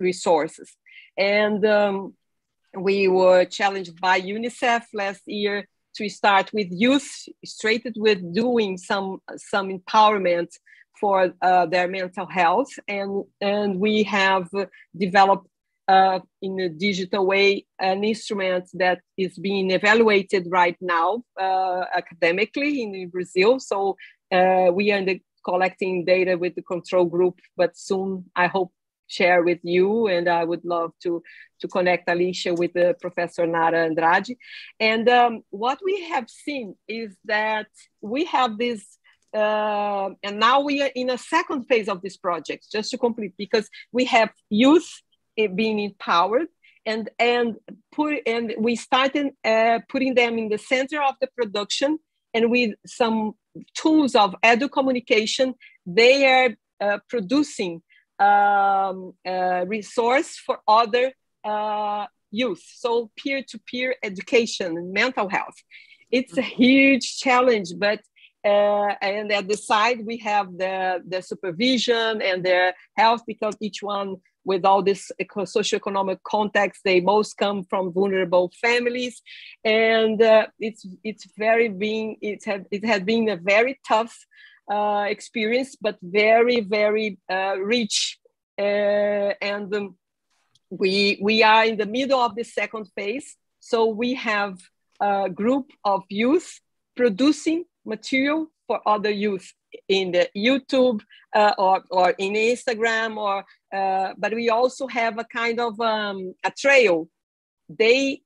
[SPEAKER 11] resources. And we were challenged by UNICEF last year to start with youth, straight with doing some empowerment for their mental health. And we have developed in a digital way an instrument that is being evaluated right now academically in Brazil. So we are collecting data with the control group, but soon I hope share with you, and I would love to connect Aleisha with the Professor Nara Andrade. And what we have seen is that we have this, and now we are in a second phase of this project, just to complete, because we have youth being empowered, and we started putting them in the center of the production, and with some tools of edu communication, they are producing resource for other youth. So peer-to-peer education and mental health. It's a huge challenge, but and at the side we have the supervision and their health, because each one with all this socioeconomic context, they most come from vulnerable families, and it has been a very tough experience, but very, very rich. And we are in the middle of the second phase. So we have a group of youth producing material for other youth in the YouTube or in Instagram, but we also have a kind of a trail. The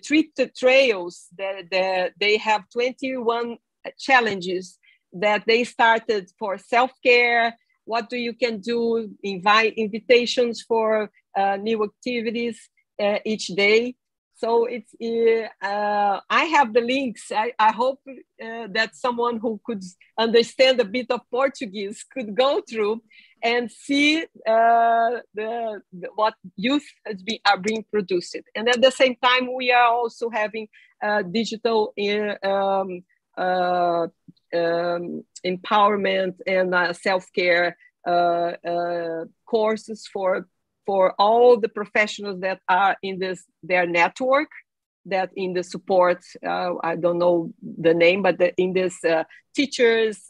[SPEAKER 11] three trails, they have 21 challenges that they started for self-care. What you can do, invitations for new activities each day. So it's I have the links. I hope that someone who could understand a bit of Portuguese could go through and see what youth are being produced. And at the same time, we are also having digital empowerment and self-care courses for all the professionals that are in their network, that in the support, I don't know the name, but in this teachers,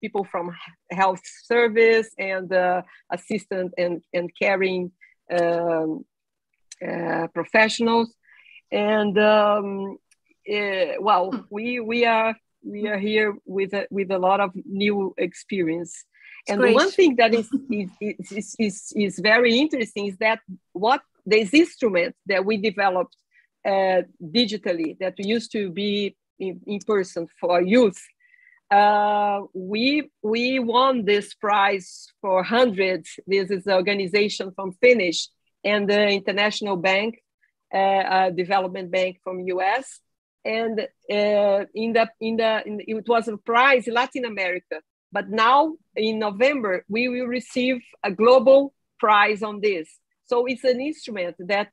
[SPEAKER 11] people from health service and assistant and caring professionals. And well, we are here with a lot of new experience. And great. One thing that is very interesting is that this instrument that we developed digitally, that used to be in person for youth, we won this prize for hundreds. This is an organization from Finnish and the International Bank, Development Bank from US, and it was a prize in Latin America. But now in November, we will receive a global prize on this. So it's an instrument that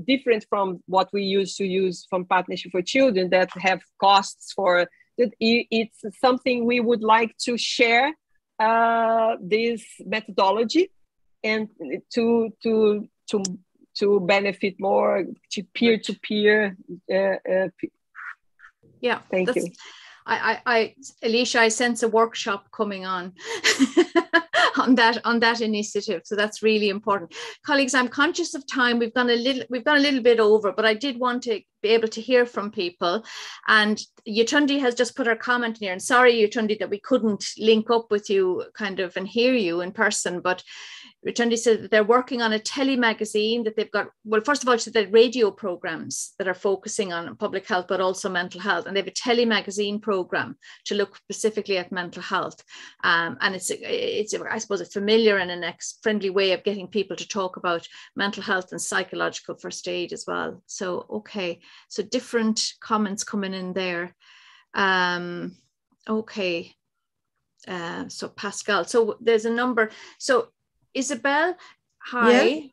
[SPEAKER 11] different from what we used to use from Partnership for Children that have costs for it. It's something we would like to share this methodology and to benefit more to peer-to-peer.
[SPEAKER 1] Yeah,
[SPEAKER 11] thank you.
[SPEAKER 1] Aleisha, I sense a workshop coming on on that initiative. So that's really important. Colleagues, I'm conscious of time. We've gone a little bit over, but I did want to be able to hear from people. And Yutundi has just put her comment here. And sorry, Yutundi, that we couldn't link up with you kind of and hear you in person, but Yutundi said that they're working on a telemagazine, that they've got, well, first of all, she said that radio programs that are focusing on public health, but also mental health. And they have a telemagazine program to look specifically at mental health. And it's I suppose, a familiar and a friendly way of getting people to talk about mental health and psychological first aid as well. So, okay. So different comments coming in there. Okay. So Pascal, so there's a number. So Isabel, hi.